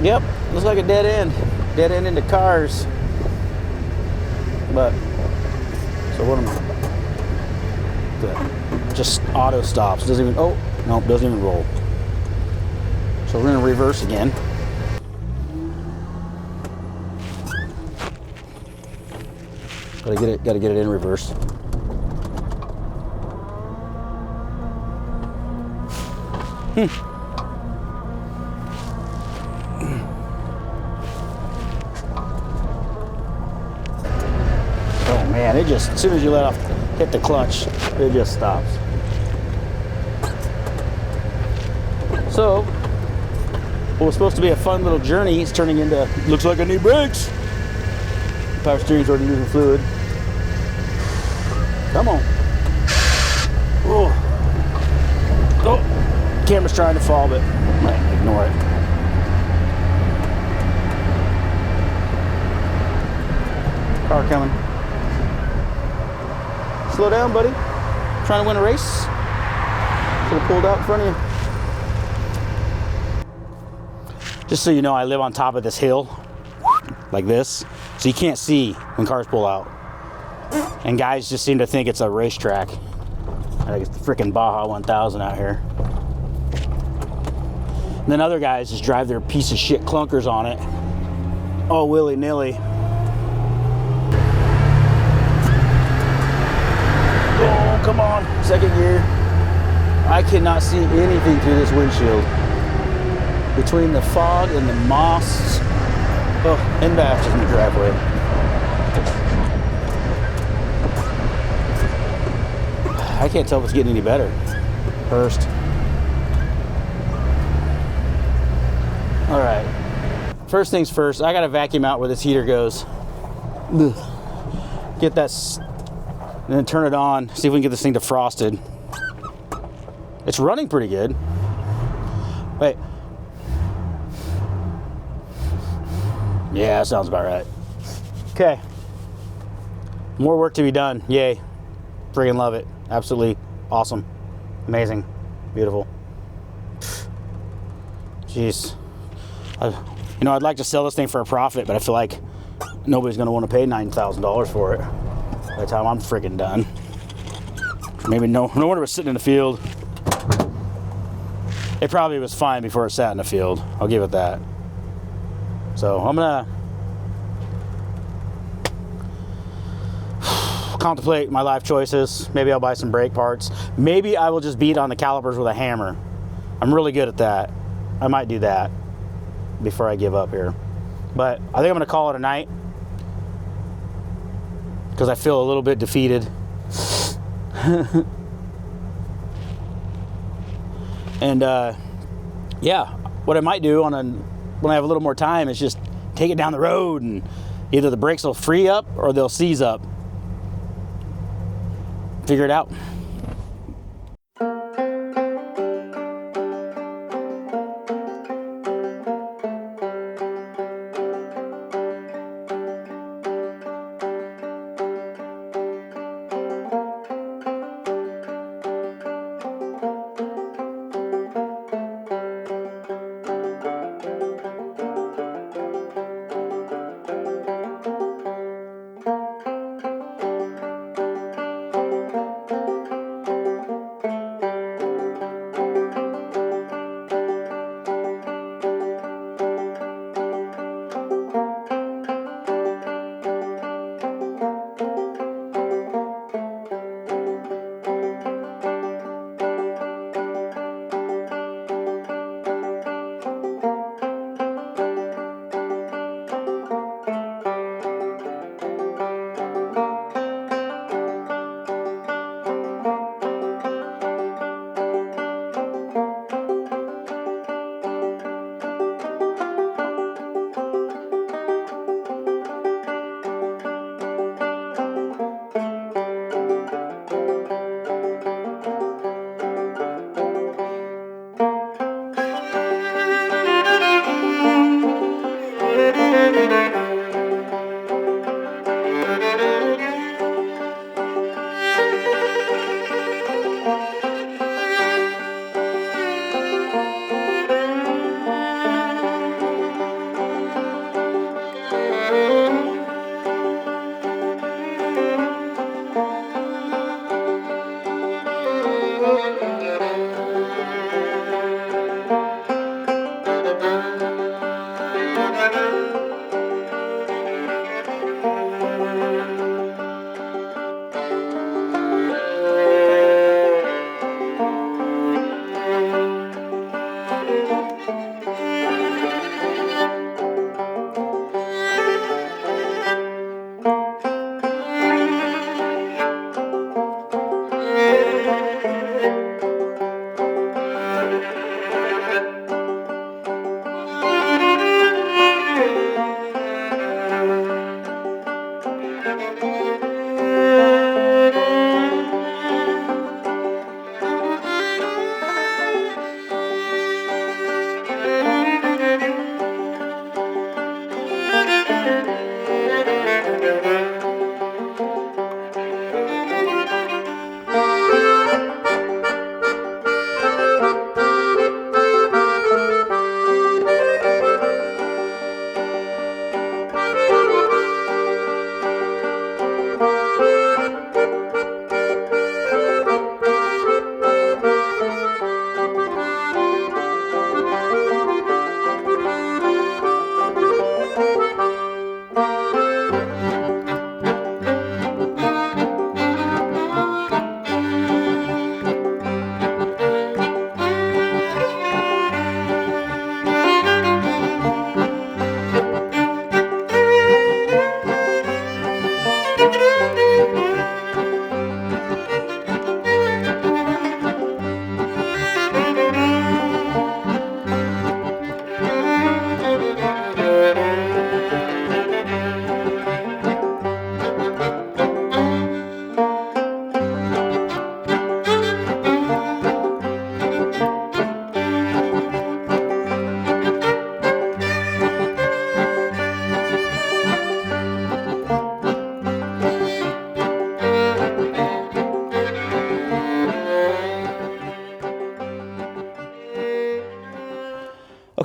Speaker 1: Yep, looks like a dead end. Dead end into cars. But so what am I? Just auto stops. Doesn't even. Oh no, doesn't even roll. So we're gonna reverse again. Gotta get it in reverse. Oh man, it just, as soon as you hit the clutch, it just stops. So, what was supposed to be a fun little journey is turning into, looks like I need brakes. The power steering's already losing fluid. Come on. Oh. Oh. Camera's trying to fall, but ignore it. Car coming. Slow down, buddy. Trying to win a race. Should have pulled out in front of you. Just so you know, I live on top of this hill, like this, so you can't see when cars pull out. And guys just seem to think it's a racetrack. I think it's the freaking Baja 1000 out here. And then other guys just drive their piece of shit clunkers on it, all willy-nilly. Oh, come on, second gear. I cannot see anything through this windshield. Between the fog and the moss. Oh, and back in the driveway. I can't tell if it's getting any better. First. All right. First things first, I gotta vacuum out where this heater goes. Ugh. Get that, and then turn it on, see if we can get this thing defrosted. It's running pretty good. Wait. Yeah, that sounds about right. Okay. More work to be done. Yay. Friggin' love it. Absolutely awesome. Amazing. Beautiful. Jeez. You know, I'd like to sell this thing for a profit, but I feel like nobody's going to want to pay $9,000 for it by the time I'm friggin' done. Maybe no wonder it was sitting in the field. It probably was fine before it sat in the field. I'll give it that. So I'm gonna contemplate my life choices. Maybe I'll buy some brake parts. Maybe I will just beat on the calipers with a hammer. I'm really good at that. I might do that before I give up here. But I think I'm gonna call it a night because I feel a little bit defeated. And yeah, what I might do when I have a little more time is just take it down the road, and either the brakes will free up or they'll seize up. Figure it out.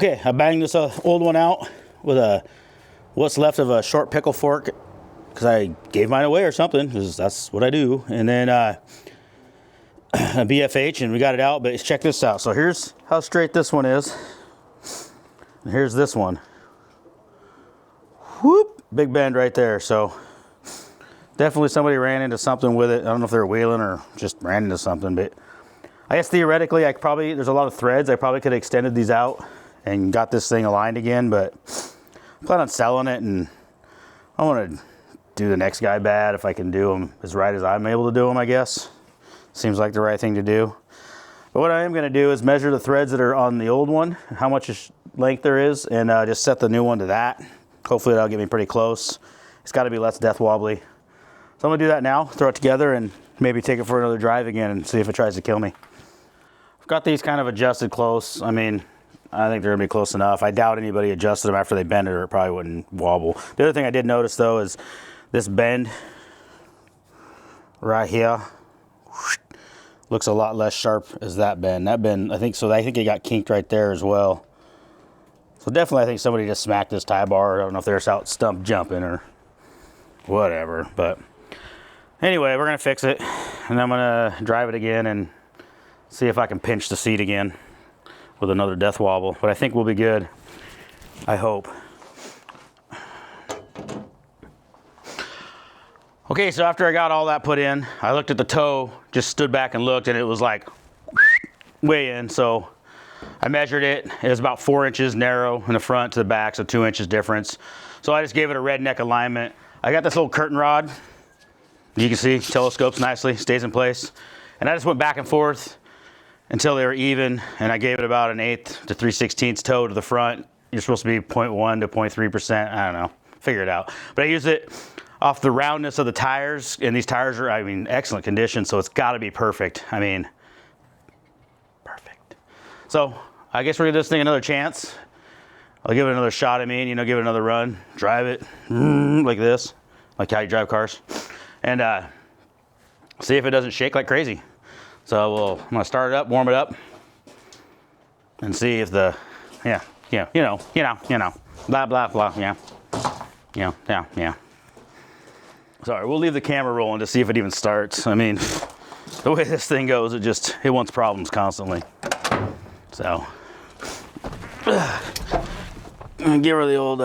Speaker 1: Okay, I banged this old one out with what's left of a short pickle fork, because I gave mine away or something, because that's what I do. And then a BFH, and we got it out. But check this out. So here's how straight this one is. And here's this one. Whoop, big bend right there. So definitely somebody ran into something with it. I don't know if they're wheeling or just ran into something, but I guess theoretically there's a lot of threads. I probably could have extended these out and got this thing aligned again, but I plan on selling it, and I want to do the next guy bad if I can do them as right as I'm able to do them, I guess. Seems like the right thing to do. But what I am going to do is measure the threads that are on the old one, how much length there is, and just set the new one to that. Hopefully that'll get me pretty close. It's got to be less death wobbly. So I'm going to do that now, throw it together, and maybe take it for another drive again and see if it tries to kill me. I've got these kind of adjusted close. I mean, I think they're going to be close enough. I doubt anybody adjusted them after they bend it, or it probably wouldn't wobble. The other thing I did notice, though, is this bend right here looks a lot less sharp as that bend. That bend, I think it got kinked right there as well. So definitely I think somebody just smacked this tie bar. I don't know if they're out stump jumping or whatever. But anyway, we're going to fix it. And I'm going to drive it again and see if I can pinch the seat again with another death wobble. But I think we'll be good. I hope. Okay, so after I got all that put in, I looked at the toe, just stood back and looked, and it was like way in. So I measured it. It was about 4 inches narrow in the front to the back, so 2 inches difference. So I just gave it a redneck alignment. I got this little curtain rod. You can see, telescopes nicely, stays in place. And I just went back and forth until they were even, and I gave it about an 1/8 to 3/16 toe to the front. You're supposed to be 0.1 to 0.3%. I don't know. Figure it out. But I used it off the roundness of the tires, and these tires are, I mean, excellent condition, so it's got to be perfect. I mean, perfect. So I guess we're gonna give this thing another chance. I'll give it another shot. I mean, give it another run, drive it like this, like how you drive cars, and see if it doesn't shake like crazy. So I'm gonna start it up, warm it up, and see if the, blah blah blah, yeah. Sorry, we'll leave the camera rolling to see if it even starts. I mean, the way this thing goes, it wants problems constantly. So, give her the old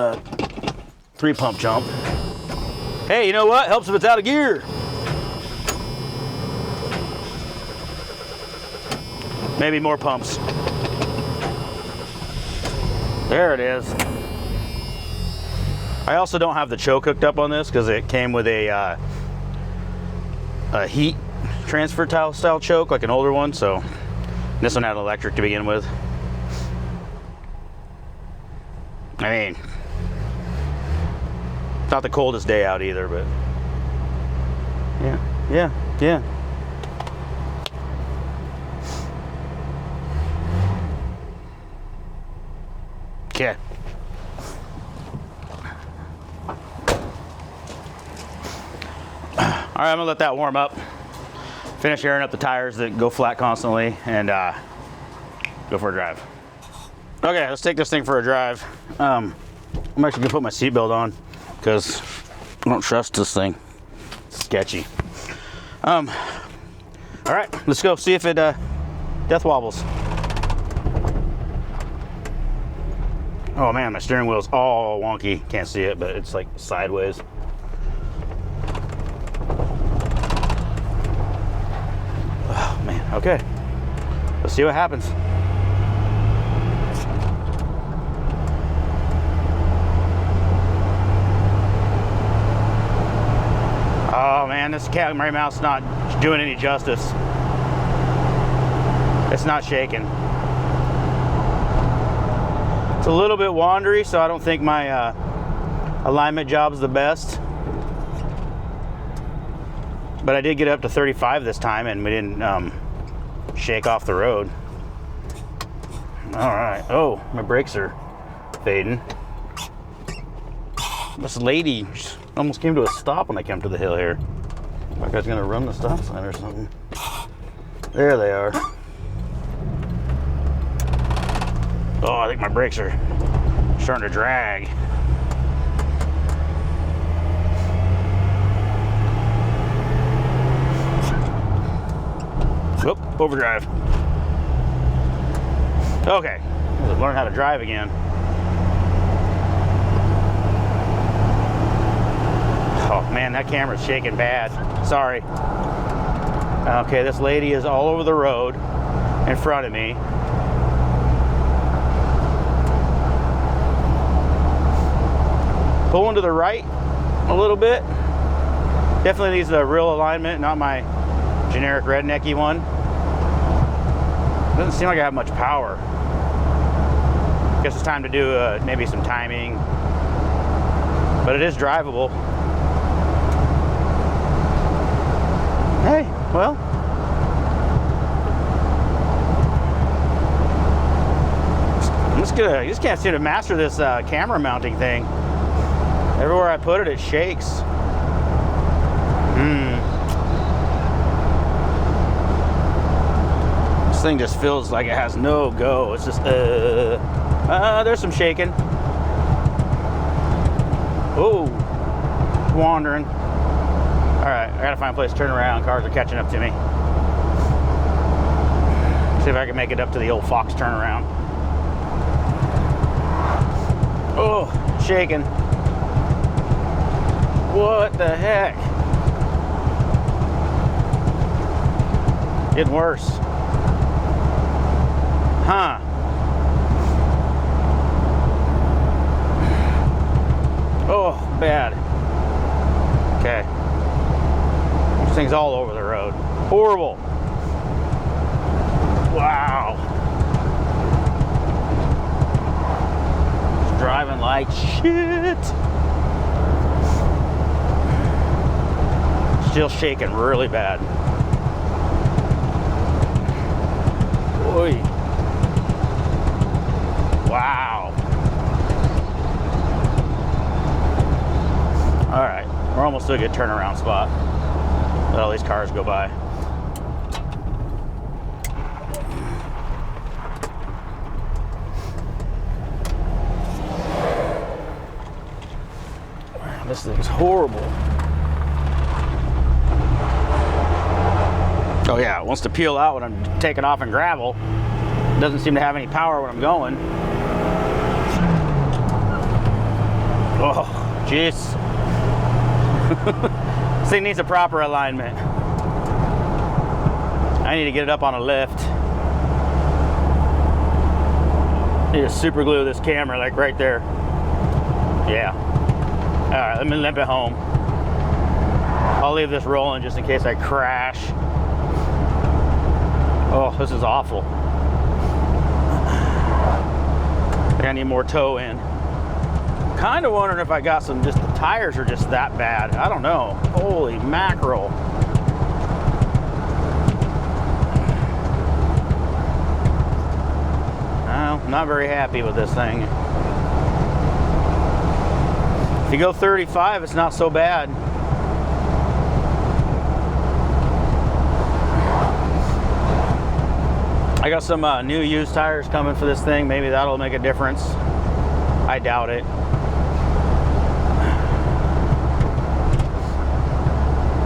Speaker 1: 3-pump jump. Hey, you know what? Helps if it's out of gear. Maybe more pumps. There it is. I also don't have the choke hooked up on this because it came with a heat transfer style choke, like an older one. So this one had electric to begin with. I mean, not the coldest day out either, but yeah. Okay. All right, I'm gonna let that warm up. Finish airing up the tires that go flat constantly, and go for a drive. Okay, let's take this thing for a drive. I'm actually gonna put my seatbelt on because I don't trust this thing. It's sketchy. All right, let's go see if it death wobbles. Oh man, my steering wheel's all wonky. Can't see it, but it's like sideways. Oh man, okay. Let's see what happens. Oh man, this camera mount's not doing any justice. It's not shaking. It's a little bit wandery, so I don't think my alignment job's the best. But I did get up to 35 this time, and we didn't shake off the road. All right. Oh, my brakes are fading. This lady almost came to a stop when I came to the hill here. Like I was gonna run the stop sign or something. There they are. Oh, I think my brakes are starting to drag. Whoop, overdrive. Okay, learn how to drive again. Oh man, that camera's shaking bad. Sorry. Okay, this lady is all over the road in front of me. Pulling to the right a little bit. Definitely needs a real alignment, not my generic rednecky one. Doesn't seem like I have much power. Guess it's time to do maybe some timing, but it is drivable. Hey, well, I just can't seem to master this camera mounting thing. Everywhere I put it, it shakes. This thing just feels like it has no go. It's just, there's some shaking. Oh, wandering. All right, I gotta find a place to turn around. Cars are catching up to me. See if I can make it up to the old Fox turnaround. Oh, shaking. What the heck? Getting worse. Huh. Oh, bad. Okay. This thing's all over the road. Horrible. Wow. Just driving like shit. Still shaking really bad. Oy. Wow. All right, we're almost to a good turnaround spot. Let all these cars go by. This thing's horrible. Oh yeah, it wants to peel out when I'm taking off in gravel. It doesn't seem to have any power when I'm going. Oh, jeez. This thing needs a proper alignment. I need to get it up on a lift. Need to super glue this camera like right there. Yeah. All right, let me limp it home. I'll leave this rolling just in case I crash. Oh, this is awful. I think I need more toe in. Kind of wondering if I got some, just the tires are just that bad. I don't know. Holy mackerel. No, not very happy with this thing. If you go 35, it's not so bad. I got some new used tires coming for this thing. Maybe that'll make a difference. I doubt it.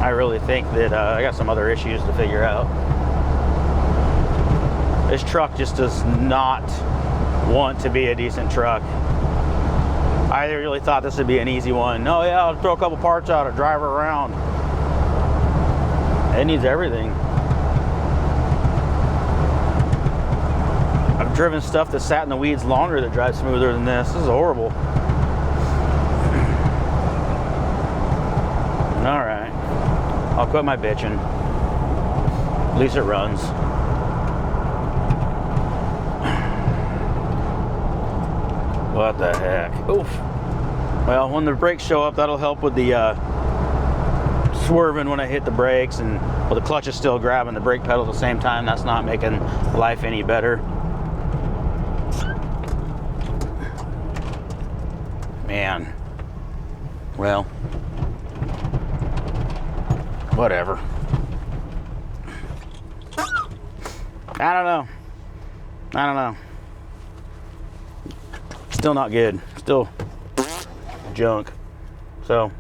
Speaker 1: I really think that I got some other issues to figure out. This truck just does not want to be a decent truck. I really thought this would be an easy one. Oh yeah, I'll throw a couple parts out or drive her around. It needs everything. I've driven stuff that sat in the weeds longer that drives smoother than this. This is horrible. All right, I'll quit my bitching. At least it runs. What the heck? Oof. Well, when the brakes show up, that'll help with the swerving when I hit the brakes, and well, the clutch is still grabbing the brake pedal at the same time. That's not making life any better. Man. Well, whatever. I don't know. still not good. Still junk. So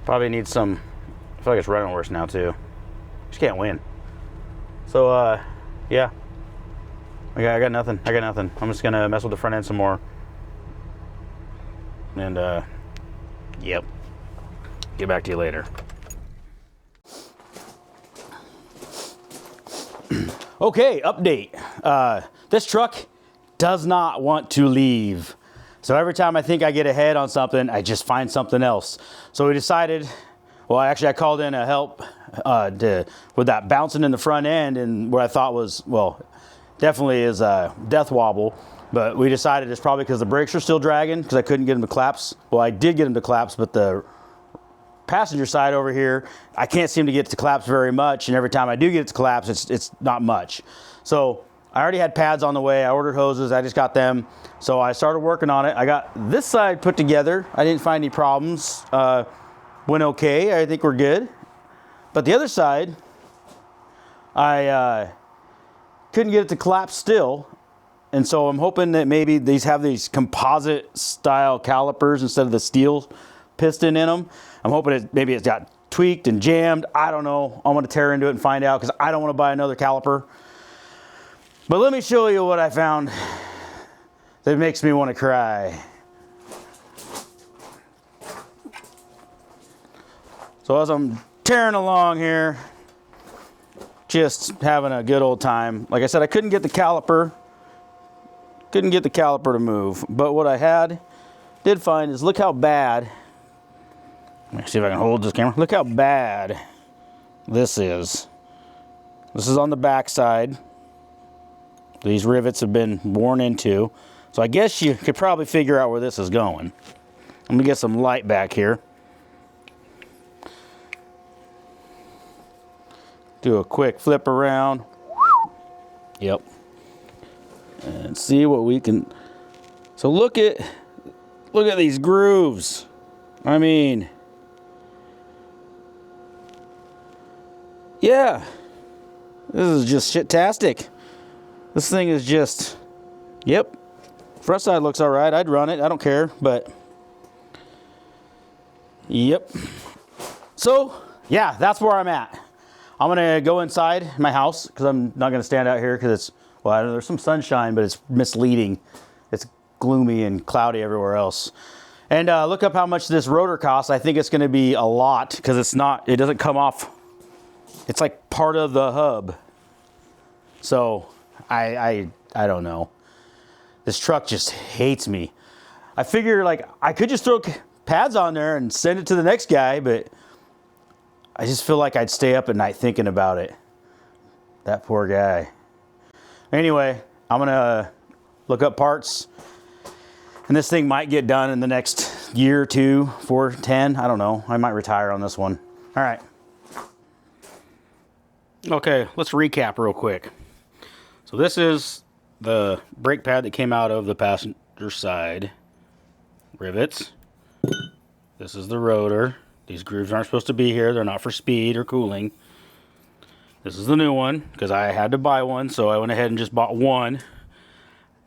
Speaker 1: probably need some. I feel like it's running worse now too. Just can't win. So yeah, I got nothing. I'm just gonna mess with the front end some more. And yep, get back to you later. Okay, update. This truck does not want to leave. So every time I think I get ahead on something, I just find something else. So we decided, well, actually I called in a help with that bouncing in the front end, and what I thought was, well, definitely is a death wobble, but we decided it's probably because the brakes are still dragging because I couldn't get them to collapse. Well, I did get them to collapse, but the passenger side over here, I can't seem to get it to collapse very much, and every time I do get it to collapse, it's not much. So I already had pads on the way. I ordered hoses. I just got them. So I started working on it. I got this side put together. I didn't find any problems. Went okay. I think we're good. But the other side, I couldn't get it to collapse still. And so I'm hoping that maybe these have these composite style calipers instead of the steel piston in them. I'm hoping maybe it's got tweaked and jammed. I don't know. I'm going to tear into it and find out because I don't want to buy another caliper. But let me show you what I found that makes me want to cry. So as I'm tearing along here, just having a good old time. Like I said, I couldn't get the caliper to move. But what I did find is, look how bad, let me see if I can hold this camera. Look how bad this is. This is on the back side. These rivets have been worn into. So I guess you could probably figure out where this is going. Let me get some light back here. Do a quick flip around. Yep. And see what we can. So look at these grooves. I mean, yeah. This is just shit-tastic. This thing is just, yep. Front side looks all right. I'd run it. I don't care, but yep. So, yeah, that's where I'm at. I'm going to go inside my house because I'm not going to stand out here because it's, well, I know there's some sunshine, but it's misleading. It's gloomy and cloudy everywhere else. And look up how much this rotor costs. I think it's going to be a lot because it doesn't come off. It's like part of the hub. So I don't know. This truck just hates me. I figure like I could just throw pads on there and send it to the next guy, but I just feel like I'd stay up at night thinking about it. That poor guy. Anyway, I'm gonna look up parts, and this thing might get done in the next year, 2, 4, 10. I don't know. I might retire on this one. All right. Okay, let's recap real quick. So this is the brake pad that came out of the passenger side rivets. This is the rotor. These grooves aren't supposed to be here. They're not for speed or cooling. This is the new one because I had to buy one, so I went ahead and just bought one.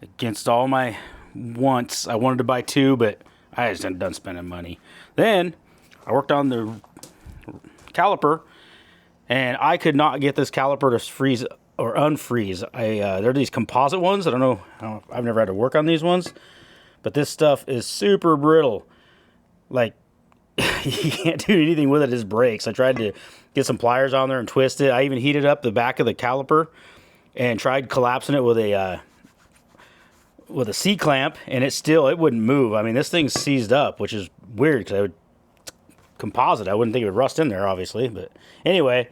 Speaker 1: Against all my wants, I wanted to buy 2, but I just ended up spending money. Then I worked on the caliper, and I could not get this caliper to freeze or unfreeze. They're these composite ones. I don't know. I've never had to work on these ones, but this stuff is super brittle. Like, you can't do anything with it. It just breaks. I tried to get some pliers on there and twist it. I even heated up the back of the caliper and tried collapsing it with a C-clamp, and it wouldn't move. I mean, this thing's seized up, which is weird because composite. I wouldn't think it would rust in there, obviously. But anyway,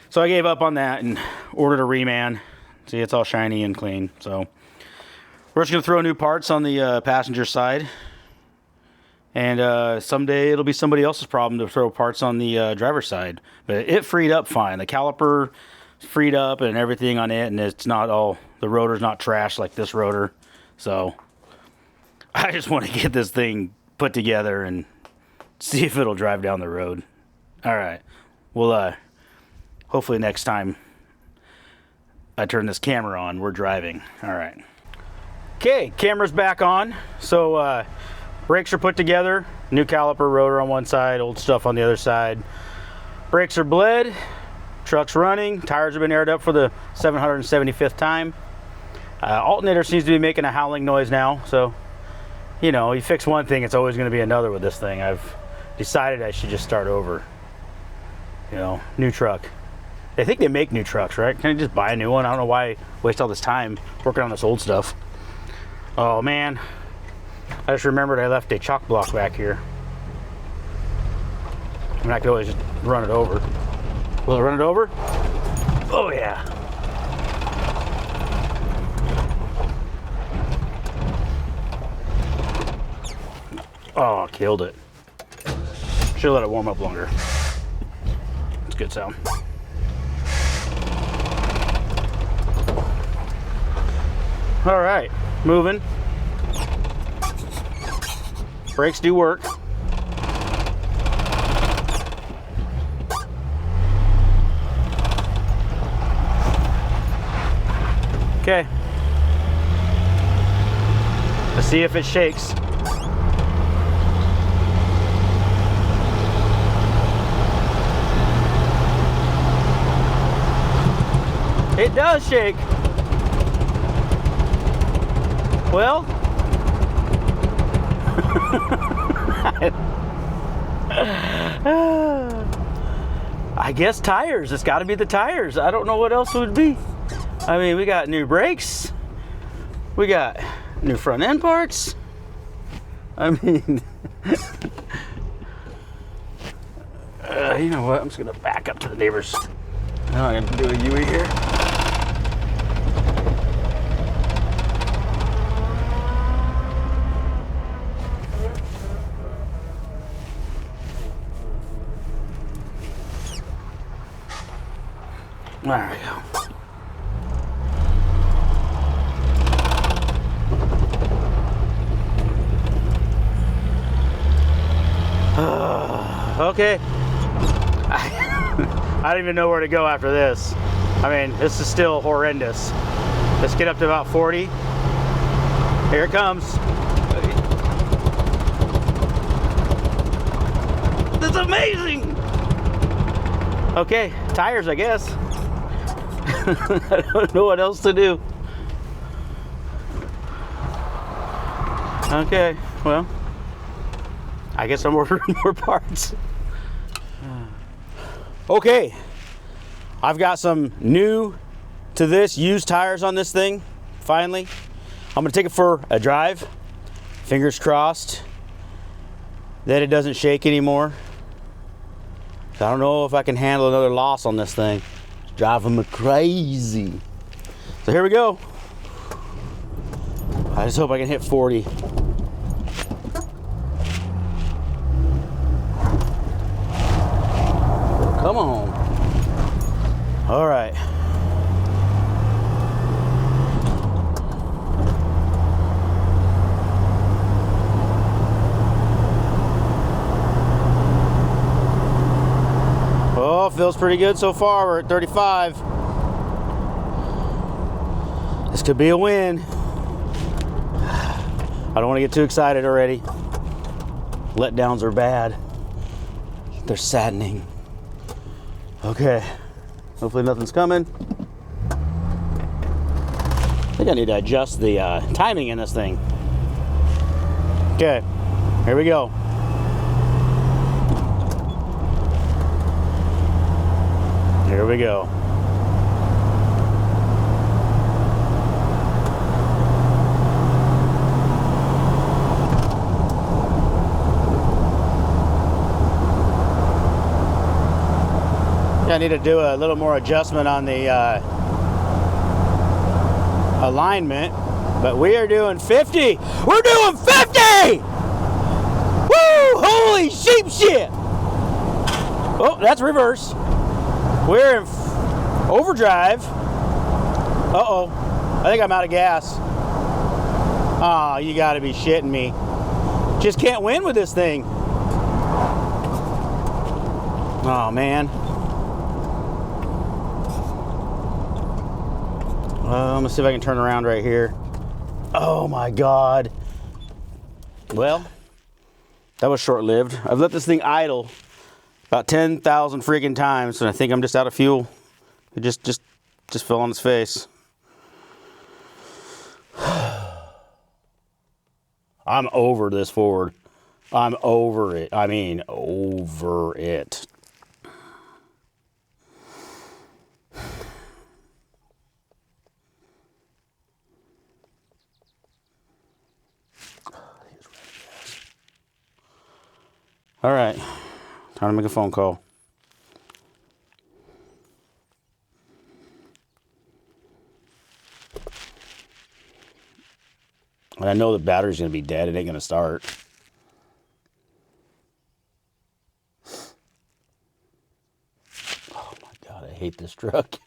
Speaker 1: so I gave up on that and ordered a reman. See, it's all shiny and clean. So we're just going to throw new parts on the passenger side. And someday it'll be somebody else's problem to throw parts on the driver's side. But it freed up fine. The caliper freed up and everything on it. And it's not all, the rotor's not trash like this rotor. So I just want to get this thing put together and see if it'll drive down the road. All right. Well, hopefully next time I turn this camera on, we're driving. All right. Okay, camera's back on. So brakes are put together, new caliper, rotor on one side, old stuff on the other side. Brakes are bled, truck's running, tires have been aired up for the 775th time. Alternator seems to be making a howling noise now, so you know, you fix one thing, it's always going to be another with this thing. I've decided I should just start over. You know, new truck. They think they make new trucks, right? Can I just buy a new one? I don't know why I waste all this time working on this old stuff. Oh man, I just remembered I left a chalk block back here. I mean, I could always just run it over. Will it run it over? Oh yeah. Oh, killed it. Should let it warm up longer. It's a good sound. All right, moving. Brakes do work. Okay. Let's see if it shakes. It does shake. Well, I guess tires. It's got to be the tires. I don't know what else it would be. I mean, we got new brakes. We got new front end parts. I mean, you know what? I'm just going to back up to the neighbors. Now I'm going to do a UE here. There we go. Okay. I don't even know where to go after this. I mean, this is still horrendous. Let's get up to about 40. Here it comes. This is amazing. Okay, tires, I guess. I don't know what else to do. Okay, well, I guess I'm ordering more parts. Okay, I've got some new to this used tires on this thing, finally. I'm gonna take it for a drive. Fingers crossed that it doesn't shake anymore. I don't know if I can handle another loss on this thing. It's driving me crazy. So here we go. I just hope I can hit 40. Come on. All right. Oh, feels pretty good so far. We're at 35. This could be a win. I don't want to get too excited already. Letdowns are bad. They're saddening. Okay, hopefully nothing's coming. I think I need to adjust the timing in this thing. Okay, here we go. Here we go. I need to do a little more adjustment on the alignment, but we are doing 50. We're doing 50! Woo! Holy sheep shit! Oh, that's reverse. We're in overdrive. Uh-oh. I think I'm out of gas. Oh, you gotta be shitting me. Just can't win with this thing. Oh, man. I'm gonna see if I can turn around right here. Oh my God. Well, that was short-lived. I've let this thing idle about 10,000 freaking times, and I think I'm just out of fuel. It just fell on its face. I'm over this Ford. I'm over it. I mean, over it. All right, time to make a phone call. And I know the battery's gonna be dead. It ain't gonna start. Oh my God, I hate this truck.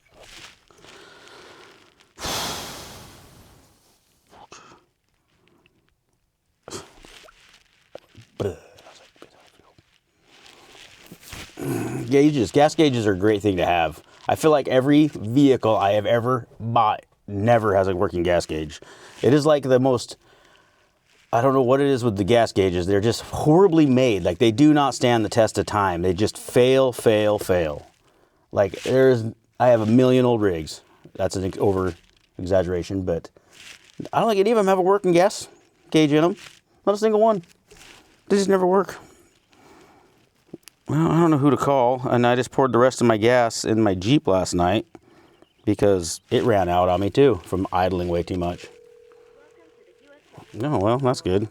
Speaker 1: Gauges, gas gauges are a great thing to have. I feel like every vehicle I have ever bought never has a working gas gauge. It is like the most, I don't know what it is with the gas gauges. They're just horribly made. Like they do not stand the test of time. They just fail. Like I have a million old rigs. That's an over exaggeration, but I don't think any of them have a working gas gauge in them. Not a single one. They just never work. Well, I don't know who to call, and I just poured the rest of my gas in my Jeep last night because it ran out on me too from idling way too much. No, well, that's good.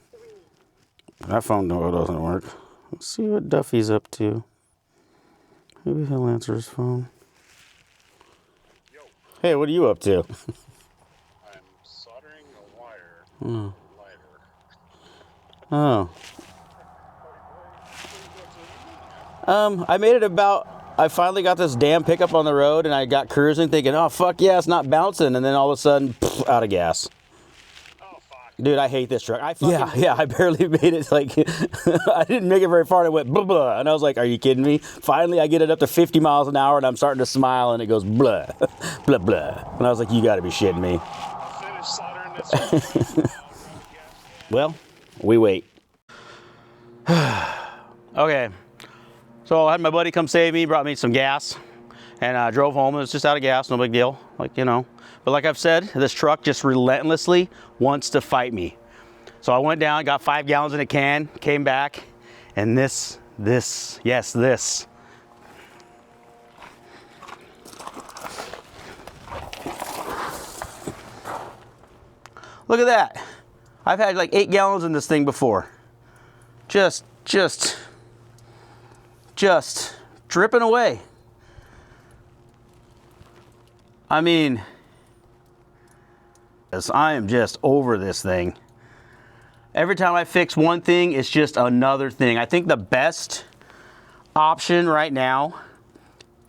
Speaker 1: That phone doesn't work. Let's see what Duffy's up to. Maybe he'll answer his phone.
Speaker 2: Yo.
Speaker 1: Hey, what are you up to?
Speaker 2: I'm soldering a wire lighter.
Speaker 1: Oh. I made it about, I finally got this damn pickup on the road and I got cruising thinking, oh, fuck yeah, it's not bouncing. And then all of a sudden, pff, out of gas.
Speaker 2: Oh, fuck.
Speaker 1: Dude, I hate this truck. Yeah, I barely made it. Like, I didn't make it very far and it went blah, blah. And I was like, are you kidding me? Finally, I get it up to 50 miles an hour and I'm starting to smile and it goes blah, blah, blah. And I was like, you gotta be shitting me.
Speaker 2: Finish soldering this one.
Speaker 1: Well, we wait. Okay. So I had my buddy come save me, brought me some gas, and drove home. It was just out of gas, no big deal, like, you know. But like I've said, this truck just relentlessly wants to fight me. So I went down, got 5 gallons in a can, came back, and this. Look at that. I've had like 8 gallons in this thing before. Just dripping away. I mean, I am just over this thing. Every time I fix one thing, it's just another thing. I think the best option right now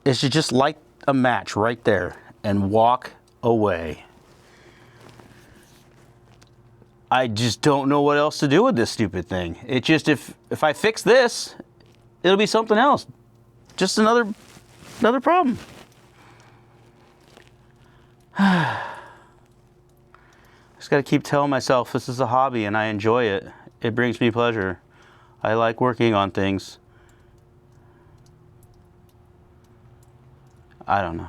Speaker 1: is to just light a match right there and walk away. I just don't know what else to do with this stupid thing. It just, if I fix this, it'll be something else. Just another problem. Just got to keep telling myself this is a hobby and I enjoy it. It brings me pleasure. I like working on things. I don't know.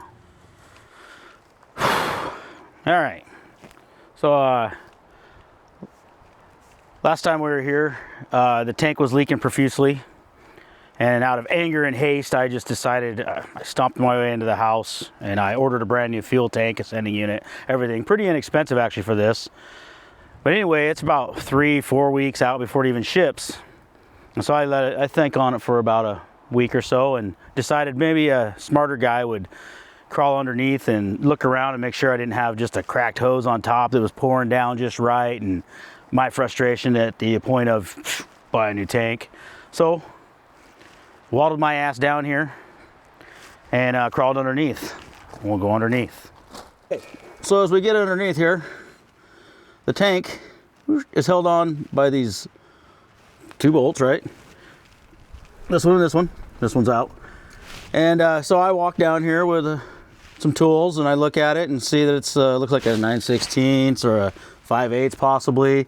Speaker 1: All right. So, last time we were here, the tank was leaking profusely. And out of anger and haste, I just decided, I stomped my way into the house and I ordered a brand new fuel tank, ascending unit, everything. Pretty inexpensive actually for this. But anyway, it's about 3-4 weeks out before it even ships. And so I think on it for about a week or so and decided maybe a smarter guy would crawl underneath and look around and make sure I didn't have just a cracked hose on top that was pouring down just right, and my frustration at the point of buy a new tank. So waddled my ass down here and crawled underneath. We'll go underneath. So as we get underneath here, the tank is held on by these 2 bolts, right? This one and this one. This one's out. And so I walk down here with a some tools and I look at it and see that it's looks like a 9/16 or a 5/8 possibly.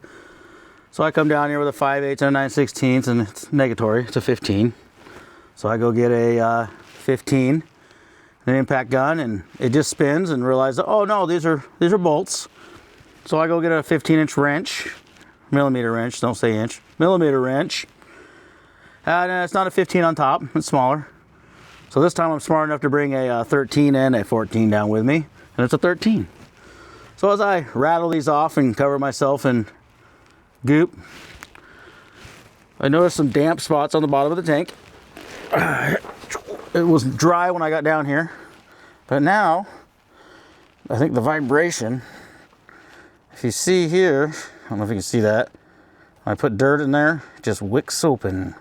Speaker 1: So I come down here with a 5/8 and a 9/16, and it's negatory, it's a 15. So I go get a 15, an impact gun, and it just spins and realize that, oh no, these are bolts. So I go get a 15-inch wrench, millimeter wrench, don't say inch, millimeter wrench. And it's not a 15 on top, it's smaller. So this time I'm smart enough to bring a 13 and a 14 down with me, and it's a 13. So as I rattle these off and cover myself in goop, I noticed some damp spots on the bottom of the tank. It was dry when I got down here, but now I think the vibration, if you see here, I don't know if you can see that, when I put dirt in there, it just wicks open.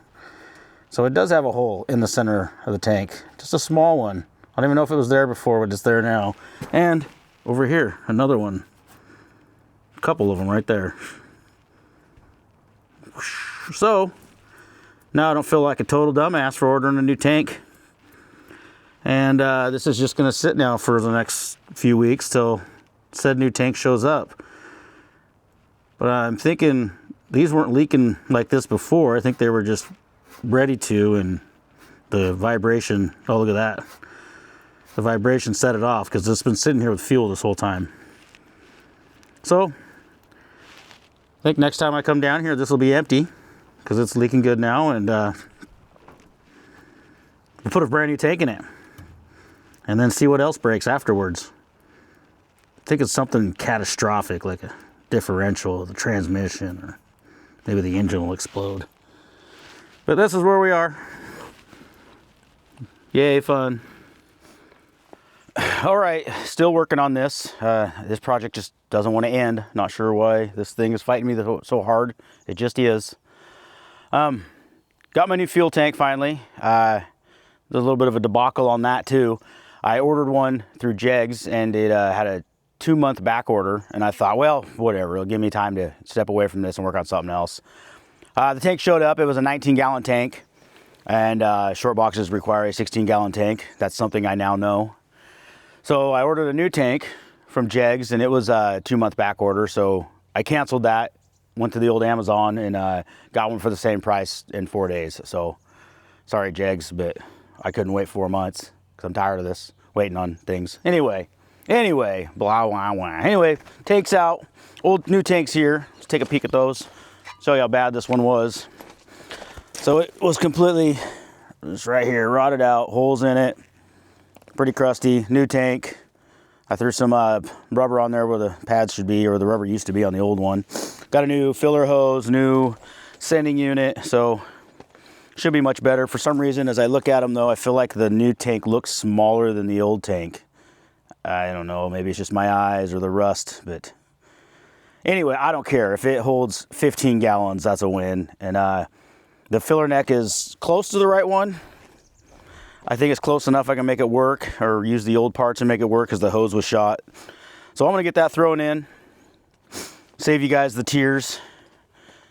Speaker 1: So it does have a hole in the center of the tank, just a small one. I don't even know if it was there before, but it's there now. And over here, another one. A couple of them right there. So now I don't feel like a total dumbass for ordering a new tank. And this is just gonna sit now for the next few weeks till said new tank shows up. But I'm thinking these weren't leaking like this before. I think they were just ready to, and the vibration, oh look at that. The vibration set it off because it's been sitting here with fuel this whole time. So I think next time I come down here, this will be empty because it's leaking good now, and we'll put a brand new tank in it and then see what else breaks afterwards. I think it's something catastrophic like a differential, the transmission, or maybe the engine will explode. But this is where we are. Yay, fun. All right, still working on this. This project just doesn't want to end. Not sure why this thing is fighting me so hard. It just is. Got my new fuel tank finally. There's a little bit of a debacle on that too. I ordered one through Jegs, and it had a 2-month back order, and I thought, well, whatever, it'll give me time to step away from this and work on something else. The tank showed up. It was a 19-gallon tank, and short boxes require a 16-gallon tank. That's something I now know. So I ordered a new tank from Jegs, and it was a 2-month back order, so I canceled that, went to the old Amazon, and got one for the same price in 4 days. So sorry, Jegs, but I couldn't wait 4 months because I'm tired of this, waiting on things. Anyway, blah, blah, blah. Anyway, tank's out. Old new tank's here. Let's take a peek at those. Show you how bad this one was. So it was completely, just right here, rotted out, holes in it, pretty crusty. New tank. I threw some rubber on there where the pads should be, or the rubber used to be on the old one. Got a new filler hose, new sending unit, so should be much better. For some reason, as I look at them though, I feel like the new tank looks smaller than the old tank. I don't know, maybe it's just my eyes or the rust, but anyway, I don't care. If it holds 15 gallons, that's a win. And the filler neck is close to the right one. I think it's close enough I can make it work, or use the old parts and make it work because the hose was shot. So I'm gonna get that thrown in, save you guys the tears.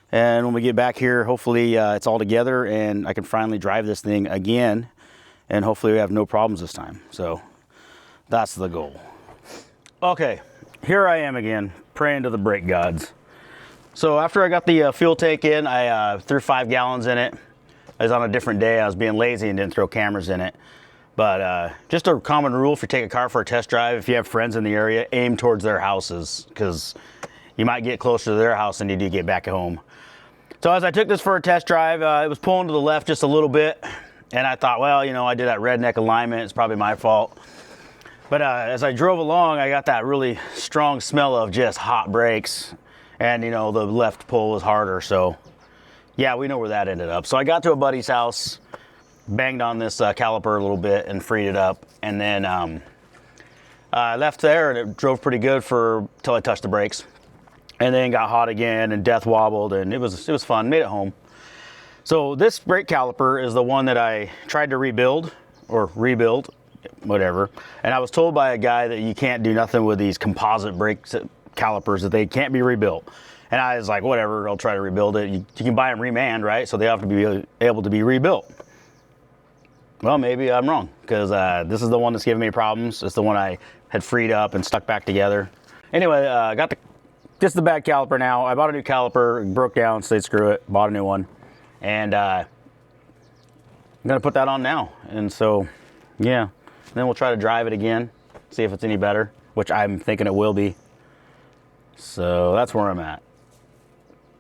Speaker 1: And when we get back here, hopefully it's all together and I can finally drive this thing again. And hopefully we have no problems this time. So that's the goal. Okay, here I am again, praying to the brake gods. So after I got the fuel tank in, I threw 5 gallons in it. I was on a different day, I was being lazy and didn't throw cameras in it. But just a common rule, if you take a car for a test drive, if you have friends in the area, aim towards their houses, because you might get closer to their house than you do get back at home. So as I took this for a test drive, it was pulling to the left just a little bit. And I thought, well, you know, I did that redneck alignment, it's probably my fault. But as I drove along, I got that really strong smell of just hot brakes. And you know, the left pull was harder, so yeah, we know where that ended up. So I got to a buddy's house, banged on this caliper a little bit and freed it up. And then I left there and it drove pretty good till I touched the brakes. And then got hot again and death wobbled, and it was fun, made it home. So this brake caliper is the one that I tried to rebuild, whatever. And I was told by a guy that you can't do nothing with these composite brake calipers, that they can't be rebuilt. And I was like, whatever, I'll try to rebuild it. You can buy them remanned, right? So they have to be able to be rebuilt. Well, maybe I'm wrong, because this is the one that's giving me problems. It's the one I had freed up and stuck back together. Anyway, this is the bad caliper now. I bought a new caliper, it broke down, said screw it, bought a new one. And I'm gonna put that on now. And so, yeah, then we'll try to drive it again, see if it's any better, which I'm thinking it will be. So that's where I'm at.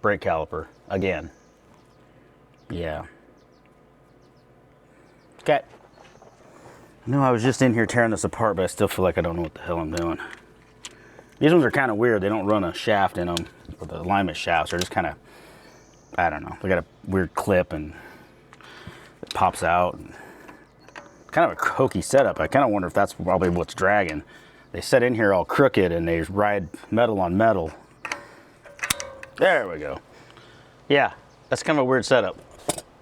Speaker 1: Brake caliper, again. Yeah. Okay. I know I was just in here tearing this apart, but I still feel like I don't know what the hell I'm doing. These ones are kind of weird. They don't run a shaft in them, or the alignment shafts. They're just kind of, I don't know. They got a weird clip and it pops out. Kind of a hokey setup. I kind of wonder if that's probably what's dragging. They set in here all crooked and they ride metal on metal. There we go. Yeah, that's kind of a weird setup.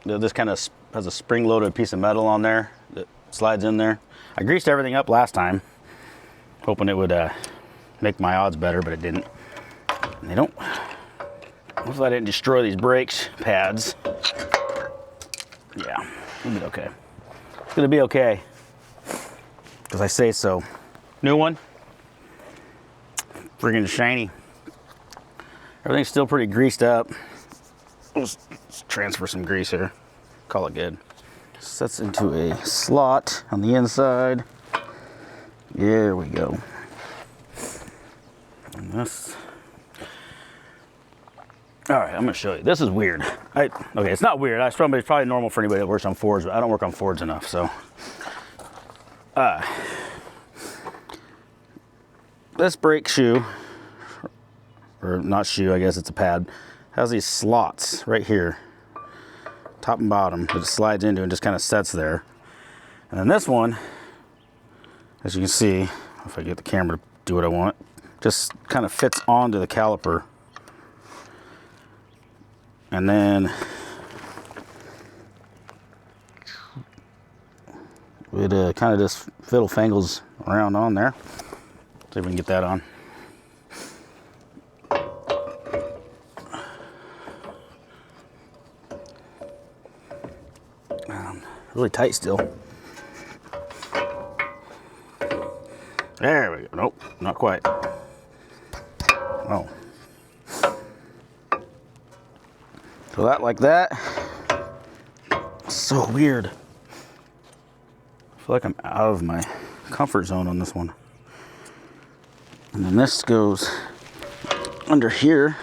Speaker 1: This kind of has a spring-loaded piece of metal on there that slides in there. I greased everything up last time, hoping it would make my odds better, but it didn't. And they don't. Hopefully I didn't destroy these brakes pads. Yeah, it'll be okay. It's gonna be okay, because I say so. New one. Friggin' shiny. Everything's still pretty greased up. Let's transfer some grease here. Call it good. Sets into a slot on the inside. There we go. And this. All right, I'm gonna show you. This is weird. Okay, it's not weird. It's probably normal for anybody that works on Fords, but I don't work on Fords enough, so. This brake shoe, or not shoe, I guess it's a pad, has these slots right here, top and bottom, that it slides into and just kind of sets there. And then this one, as you can see, if I get the camera to do what I want, just kind of fits onto the caliper. And then it kind of just fiddle fangles around on there. See if we can get that on. Really tight still. There we go. Nope, not quite. Oh. So that like that. So weird. I feel like I'm out of my comfort zone on this one. And then this goes under here.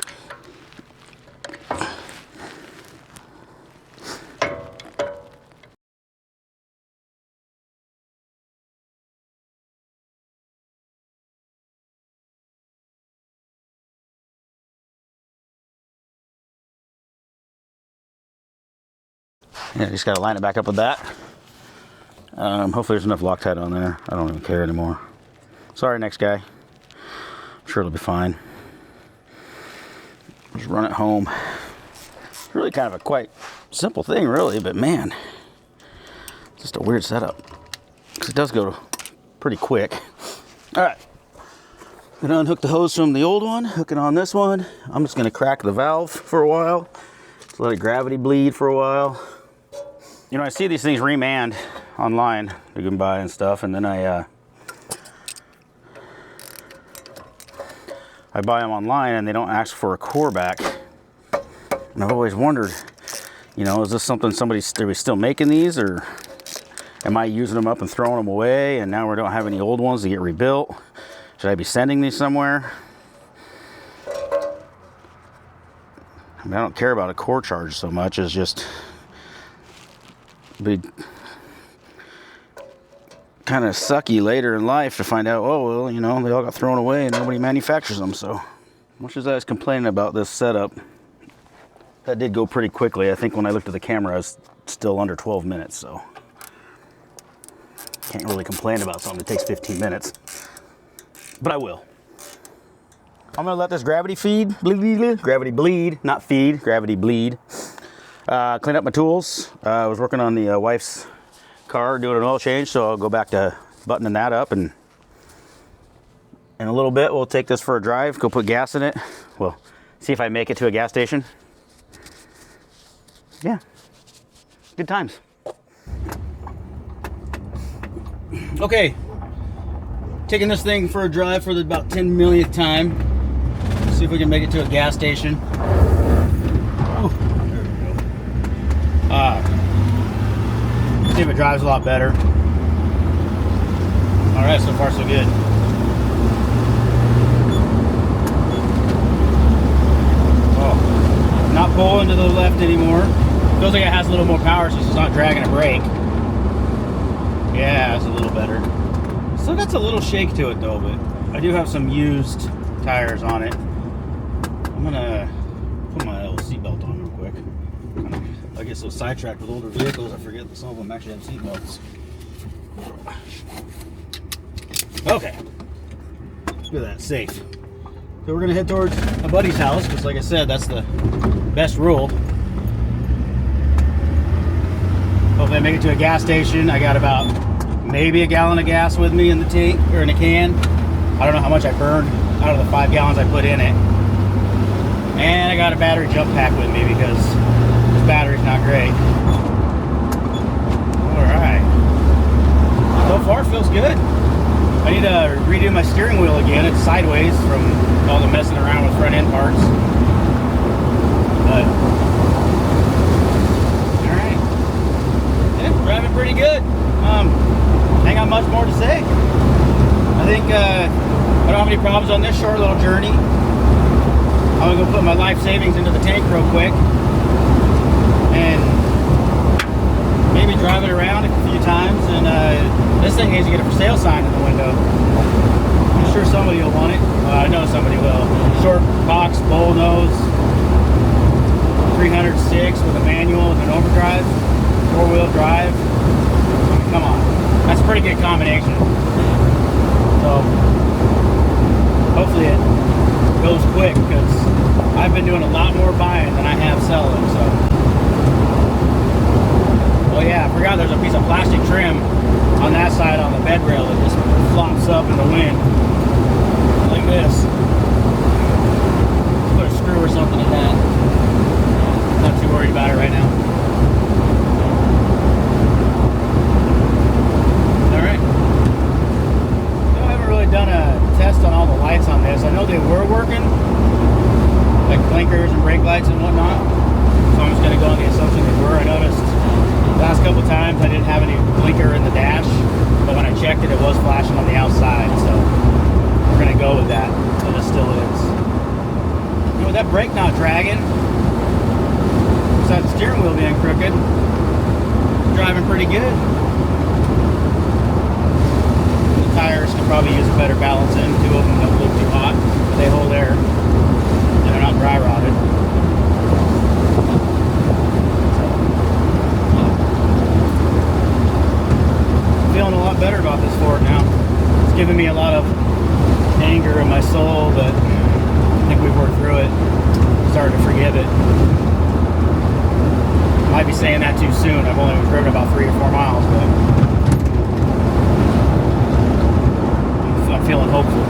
Speaker 1: Yeah, just gotta line it back up with that. Hopefully there's enough Loctite on there. I don't even care anymore. Sorry, next guy. I'm sure it'll be fine. Just run it home. It's really kind of a quite simple thing, really, but man, it's just a weird setup. Because it does go pretty quick. All right. I'm gonna unhook the hose from the old one, hook it on this one. I'm just gonna crack the valve for a while. Just let it gravity bleed for a while. You know, I see these things remanned online, you can buy and stuff, and then I buy them online and they don't ask for a core back. And I've always wondered, you know, is this something are we still making these, or am I using them up and throwing them away and now we don't have any old ones to get rebuilt? Should I be sending these somewhere? I mean, I don't care about a core charge so much as just be kind of sucky later in life to find out, oh, well, you know, they all got thrown away and nobody manufactures them. So much as I was complaining about this setup, that did go pretty quickly. I think when I looked at the camera, I was still under 12 minutes. So can't really complain about something that takes 15 minutes, but I will. I'm gonna let this gravity feed, gravity bleed, not feed, gravity bleed. Clean up my tools. I was working on the wife's car doing an oil change, so I'll go back to buttoning that up, and in a little bit we'll take this for a drive, go put gas in it. Well, see if I make it to a gas station. Yeah, good times. Okay, taking this thing for a drive for the about 10 millionth time. See if we can make it to a gas station. Oh, there we go. See if it drives a lot better. All right, so far so good. Oh, not pulling to the left anymore. Feels like it has a little more power since it's not dragging a brake. Yeah, it's a little better. Still got a little shake to it though, but I do have some used tires on it. I'm gonna put my little seatbelt on real quick. I get so sidetracked with older vehicles, I forget that some of them actually have seatbelts. Okay, look at that, safe. So we're gonna head towards a buddy's house, because like I said, that's the best rule. Hopefully I make it to a gas station. I got about maybe a gallon of gas with me in the tank, or in a can. I don't know how much I burned out of the 5 gallons I put in it. And I got a battery jump pack with me because this battery's not great. Alright. So far feels good. I need to redo my steering wheel again. It's sideways from all the messing around with front end parts. But alright. Yeah, driving pretty good. Ain't got much more to say. I think I don't have any problems on this short little journey. I'm gonna go put my life savings into the tank real quick and maybe drive it around a few times. And this thing needs to get a for sale sign in the window. I'm sure somebody will want it. I know somebody will. Short box, bowl nose, 306 with a manual and an overdrive, 4-wheel drive. Come on, that's a pretty good combination. So hopefully it goes quick, because I've been doing a lot more buying than I have selling. So, oh yeah, I forgot there's a piece of plastic trim on that side on the bed rail that just flops up in the wind like this. Put a screw or something in that. Not too worried about it right now. Done a test on all the lights on this. I know they were working, like blinkers and brake lights and whatnot, so I'm just going to go on the assumption they were. I noticed the last couple times I didn't have any blinker in the dash, but when I checked it, it was flashing on the outside, so we're going to go with that, and it still is. And with that brake not dragging, besides the steering wheel being crooked, driving pretty good. Tires can probably use a better balance in. 2 of them don't look too hot, but they hold air and they're not dry rotted. Feeling a lot better about this Ford now. It's giving me a lot of anger in my soul, but I think we've worked through it. Starting to forgive it. Might be saying that too soon. I've only driven about 3 or 4 miles, but I'm feeling hopeful.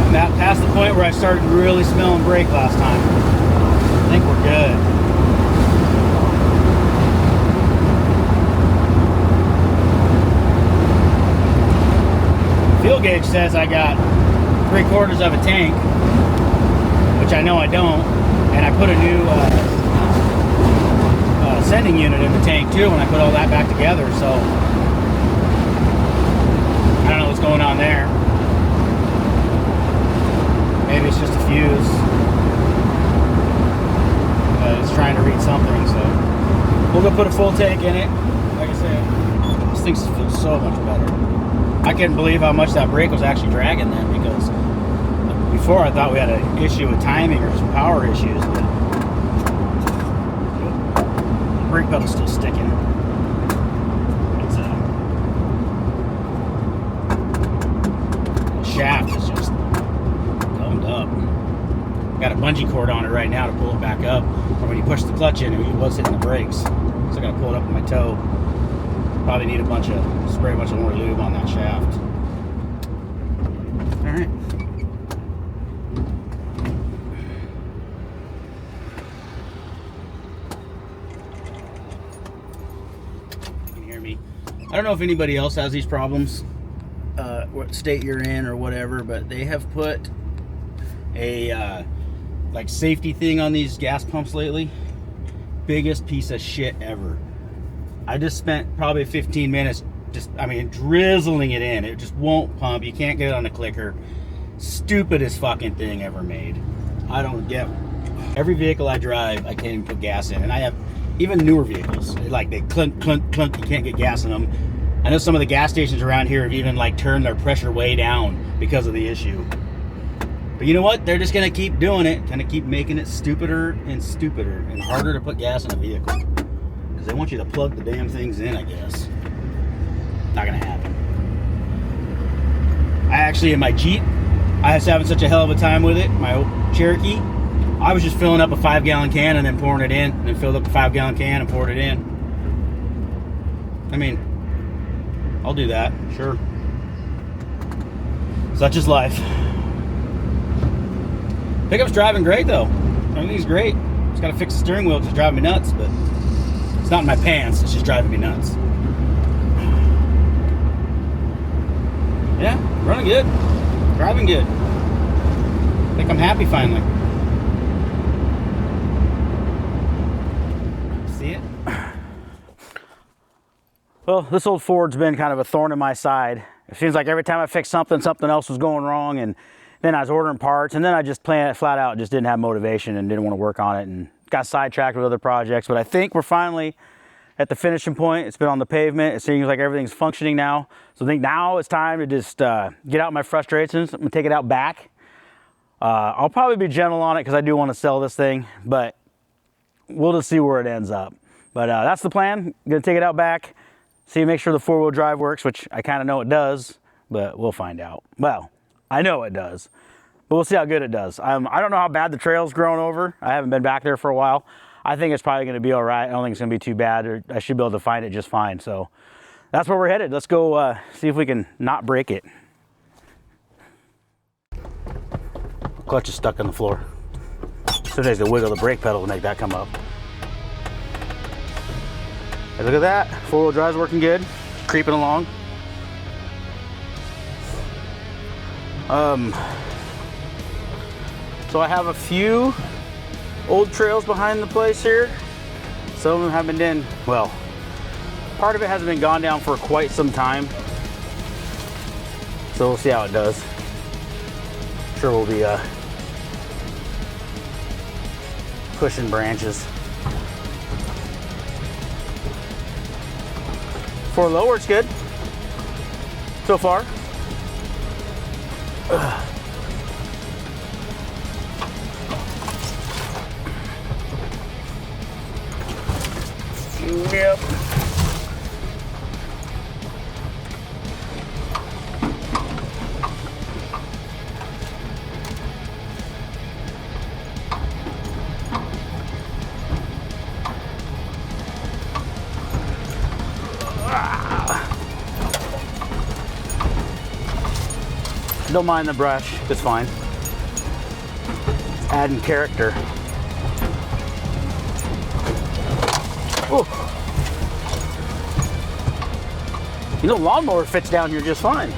Speaker 1: I'm past the point where I started really smelling brake last time. I think we're good. Fuel gauge says I got 3/4 of a tank, which I know I don't, and I put a new sending unit in the tank too when I put all that back together, so I don't know what's going on there. Maybe it's just a fuse. It's trying to read something, so we'll go put a full tank in it. Like I said, this thing feels so much better. I couldn't believe how much that brake was actually dragging then, because before I thought we had an issue with timing or some power issues, but the brake pedal's still sticking. Shaft is just gummed up. Got a bungee cord on it right now to pull it back up, or when you push the clutch in, it was hitting the brakes, so I got to pull it up with my toe. Probably need spray a bunch of more lube on that shaft. All right. don't know if anybody else has these problems, what state you're in or whatever, but they have put a like safety thing on these gas pumps lately. Biggest piece of shit ever. I just spent probably 15 minutes drizzling it in. It just won't pump. You can't get it on a clicker. Stupidest fucking thing ever made. I don't get. Every vehicle I drive, I can't even put gas in, and I have even newer vehicles. They clunk, clunk, clunk. You can't get gas in them. I know some of the gas stations around here have even turned their pressure way down because of the issue. But you know what? They're just gonna keep doing it, gonna keep making it stupider and stupider and harder to put gas in a vehicle. Because they want you to plug the damn things in, I guess. Not gonna happen. I actually, in my Jeep, I was having such a hell of a time with it. My old Cherokee, I was just filling up a 5-gallon can and then pouring it in, and then filled up a 5-gallon can and poured it in. I mean, I'll do that, sure. Such is life. Pickup's driving great though. Everything's great. Just gotta fix the steering wheel because it's driving me nuts, but it's not in my pants, it's just driving me nuts. Yeah, running good. Driving good. I think I'm happy finally. See it? Well, this old Ford's been kind of a thorn in my side. It seems like every time I fixed something, something else was going wrong, and then I was ordering parts, and then I just flat out just didn't have motivation and didn't want to work on it and got sidetracked with other projects. But I think we're finally at the finishing point. It's been on the pavement. It seems like everything's functioning now. So I think now it's time to just get out my frustrations. I'm gonna take it out back. I'll probably be gentle on it because I do want to sell this thing, but we'll just see where it ends up. But that's the plan. I'm gonna take it out back, make sure the 4-wheel drive works, which I kind of know it does, but we'll find out. Well, I know it does, but we'll see how good it does. I don't know how bad the trail's grown over. I haven't been back there for a while. I think it's probably gonna be all right. I don't think it's gonna be too bad, or I should be able to find it just fine. So that's where we're headed. Let's go see if we can not break it. Clutch is stuck on the floor. Sometimes they wiggle the brake pedal to make that come up. Hey, look at that. 4-wheel drive's working good. Creeping along. So I have a few old trails behind the place here. Some of them have been in, well, part of it hasn't been gone down for quite some time. So we'll see how it does. Sure we'll be pushing branches. For low works good so far. Yep. Don't mind the brush, it's fine. It's adding character. Ooh. You know, lawnmower fits down here just fine.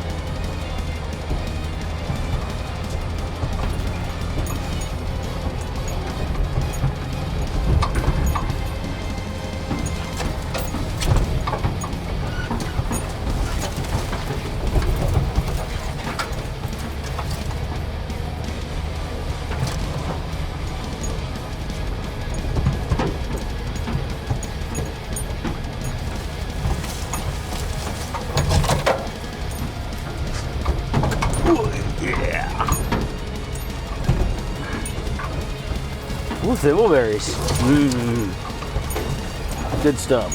Speaker 1: Ooh, thimbleberries. Good stuff.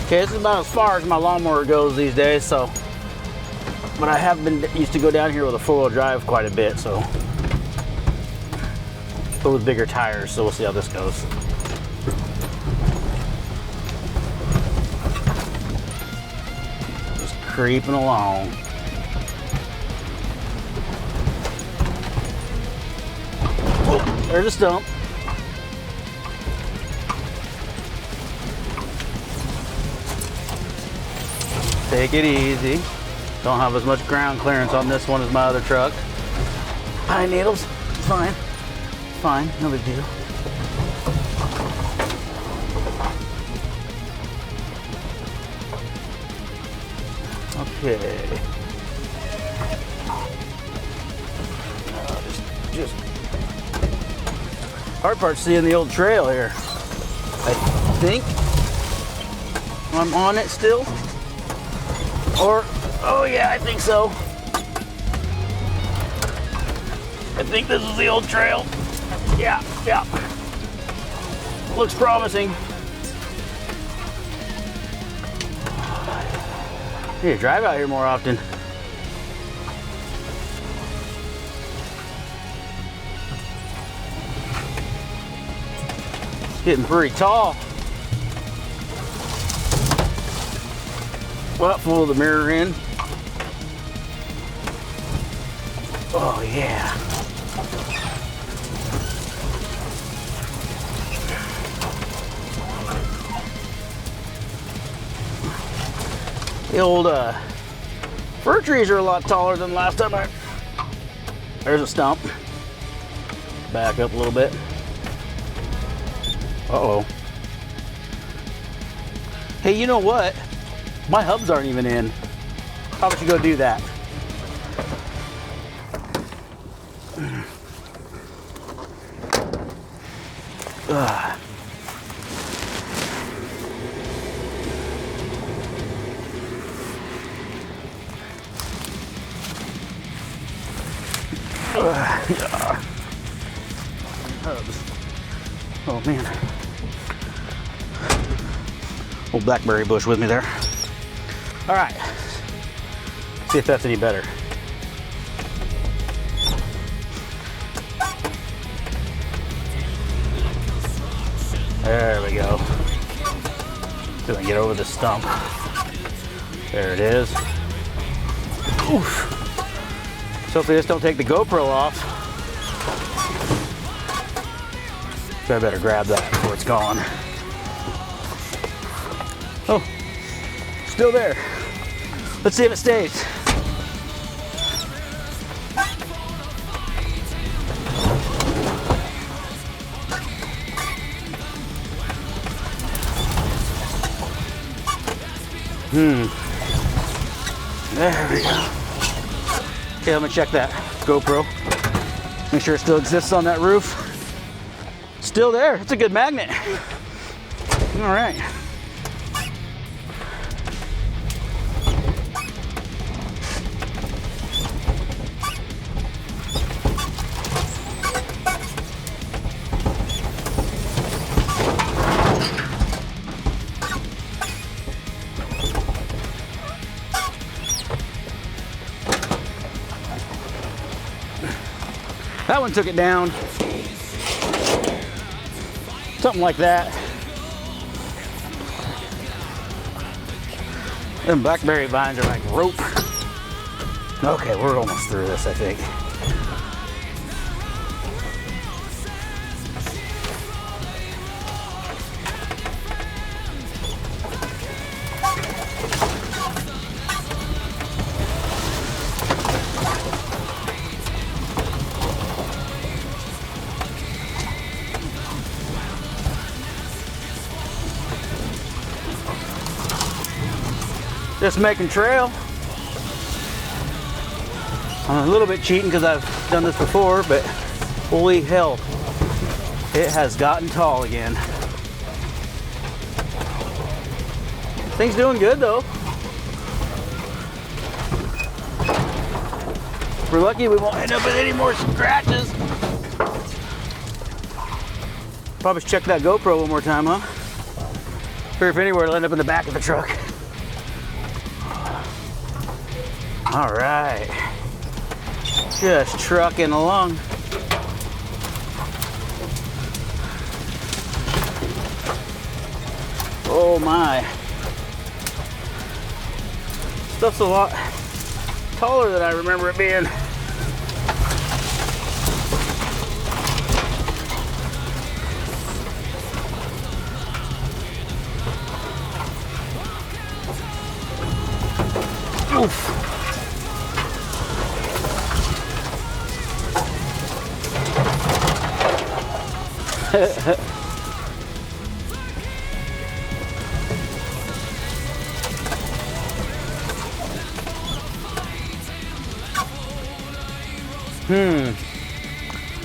Speaker 1: Okay, this is about as far as my lawnmower goes these days, so. But I have been used to go down here with a 4-wheel drive quite a bit, so. But with bigger tires, so we'll see how this goes. creeping along. Oh, there's a stump. Take it easy. Don't have as much ground clearance on this one as my other truck. Pine needles, it's fine. Fine, no big deal. Okay. Just hard part's seeing the old trail here. I think I'm on it still. Or, oh yeah, I think so. I think this is the old trail. Yeah, yeah. Looks promising. Need to drive out here more often. It's getting pretty tall. Well, pull the mirror in. Oh yeah. The old fir trees are a lot taller than last time There's a stump. Back up a little bit. Uh-oh. Hey, you know what? My hubs aren't even in. How about you go do that? Hubs. Oh man. Old blackberry bush with me there. All right, see if that's any better. There we go. See if I can get over the stump. There it is. Oof. So hopefully this don't take the GoPro off. So I better grab that before it's gone. Oh, still there. Let's see if it stays. There we go. Okay, I'm gonna check that GoPro. Make sure it still exists on that roof. Still there. It's a good magnet. All right. That one took it down. Something like that. Them blackberry vines are like rope. Okay, we're almost through this, I think. Just making trail. I'm a little bit cheating because I've done this before, but holy hell, it has gotten tall again. Thing's doing good though. If we're lucky, we won't end up with any more scratches. Probably should check that GoPro one more time, huh? Fear if anywhere it'll end up in the back of the truck. All right, just trucking along. Oh my. Stuff's a lot taller than I remember it being. Oof.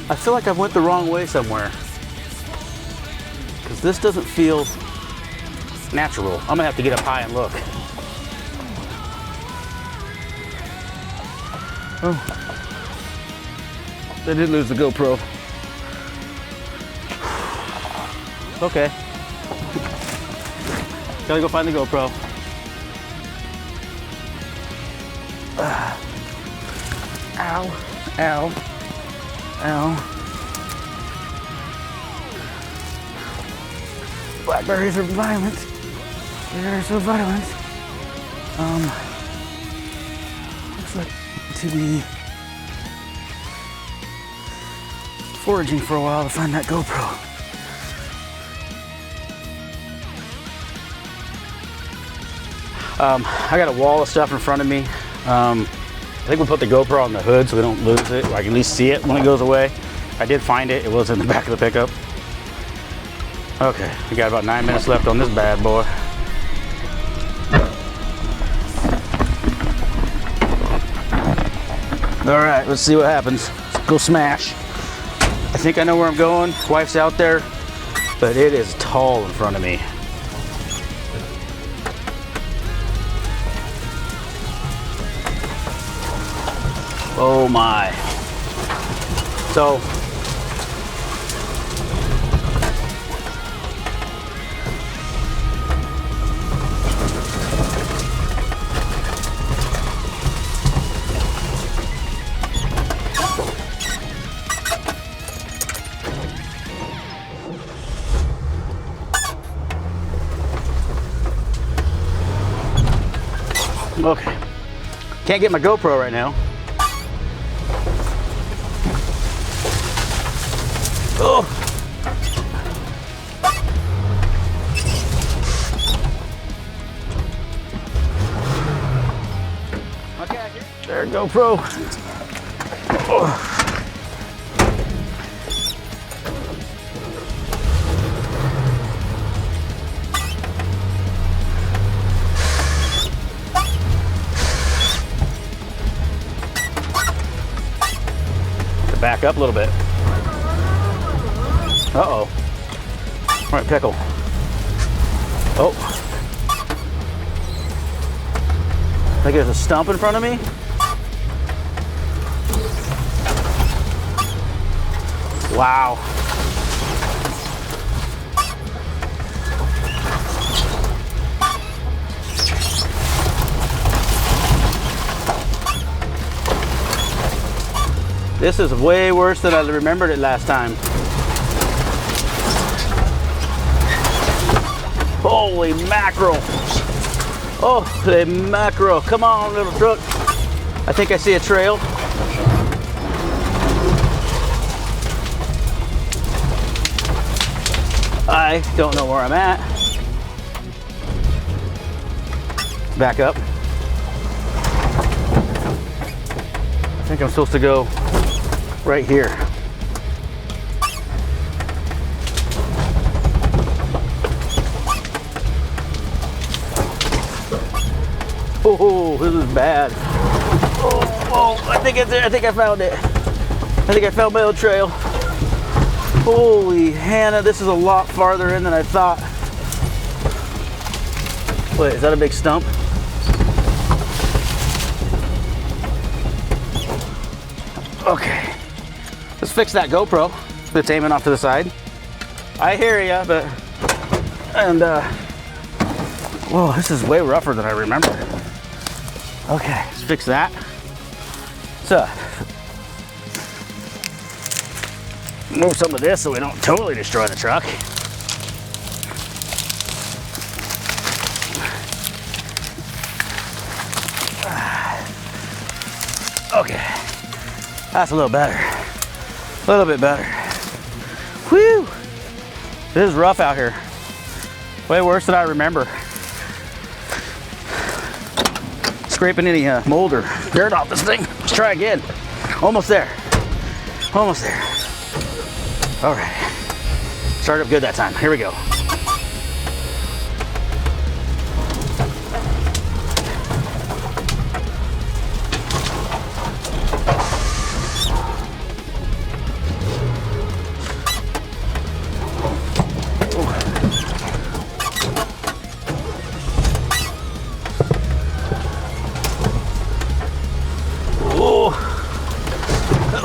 Speaker 1: I feel like I went the wrong way somewhere, because this doesn't feel natural. I'm gonna have to get up high and look. Oh, they did lose the GoPro. Okay. Gotta go find the GoPro. Ow, ow, ow. Blackberries are violent. They're so violent. Looks like to be foraging for a while to find that GoPro. I got a wall of stuff in front of me. I think we'll put the GoPro on the hood so we don't lose it, or I can at least see it when it goes away. I did find it. It was in the back of the pickup. Okay, we got about 9 minutes left on this bad boy. All right, let's see what happens. Let's go smash. I think I know where I'm going. Wife's out there, but it is tall in front of me. Oh my. So, okay. Can't get my GoPro right now. Oh. Okay, there, GoPro. Oh. Back up a little bit. Uh-oh. All right, pickle. Oh. I think there's a stump in front of me. Wow. This is way worse than I remembered it last time. Holy mackerel. Holy mackerel. Come on, little truck. I think I see a trail. I don't know where I'm at. Back up. I think I'm supposed to go right here. Oh, this is bad. Oh, I think it's there. I think I found it. I think I found my old trail. Holy Hannah, this is a lot farther in than I thought. Wait, is that a big stump? Okay. Let's fix that GoPro. It's aiming off to the side. I hear ya, but... And, whoa, this is way rougher than I remember. Okay, let's fix that. So, move some of this so we don't totally destroy the truck. That's a little better. A little bit better. Whew. This is rough out here. Way worse than I remember. Scraping any mold or dirt off this thing. Let's try again. Almost there. Almost there. All right. Started up good that time. Here we go.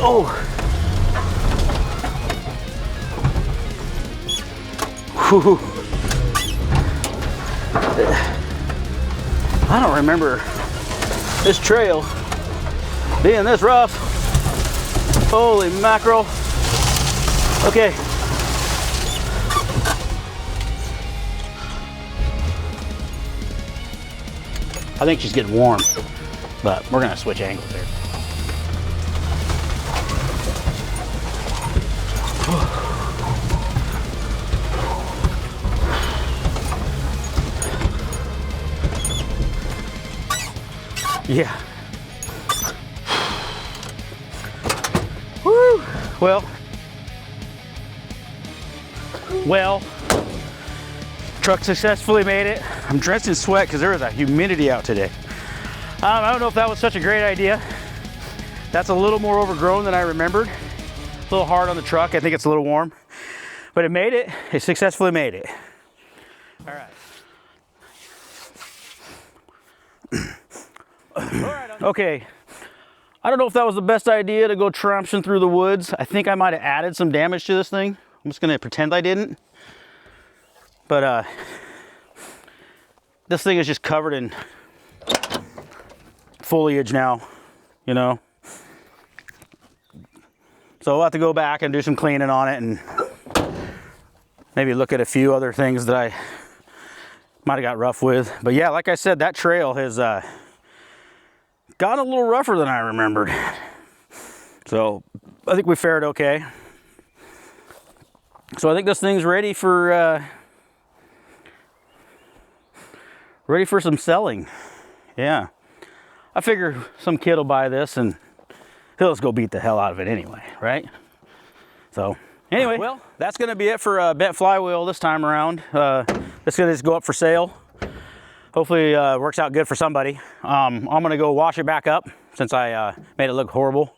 Speaker 1: Oh. Whew. I don't remember this trail being this rough. Holy mackerel. Okay. I think she's getting warm, but we're gonna switch angles here. Yeah. Woo. Well, truck successfully made it. I'm dressed in sweat because there was a humidity out today. I don't know if that was such a great idea. That's a little more overgrown than I remembered. A little hard on the truck. I think it's a little warm, but it made it. It successfully made it. All right. Okay, I don't know if that was the best idea to go tramping through the woods. I think I might have added some damage to this thing. I'm just gonna pretend I didn't. But this thing is just covered in foliage now, you know. So I'll have to go back and do some cleaning on it and maybe look at a few other things that I might have got rough with. But yeah, like I said, that trail has gotten a little rougher than I remembered. So I think we fared okay. So I think this thing's ready for some selling. Yeah. I figure some kid will buy this and he'll just go beat the hell out of it anyway, right? So anyway, well, that's gonna be it for bent flywheel this time around. It's gonna just go up for sale. Hopefully it works out good for somebody. I'm gonna go wash it back up since I made it look horrible.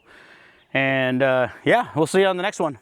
Speaker 1: And yeah, we'll see you on the next one.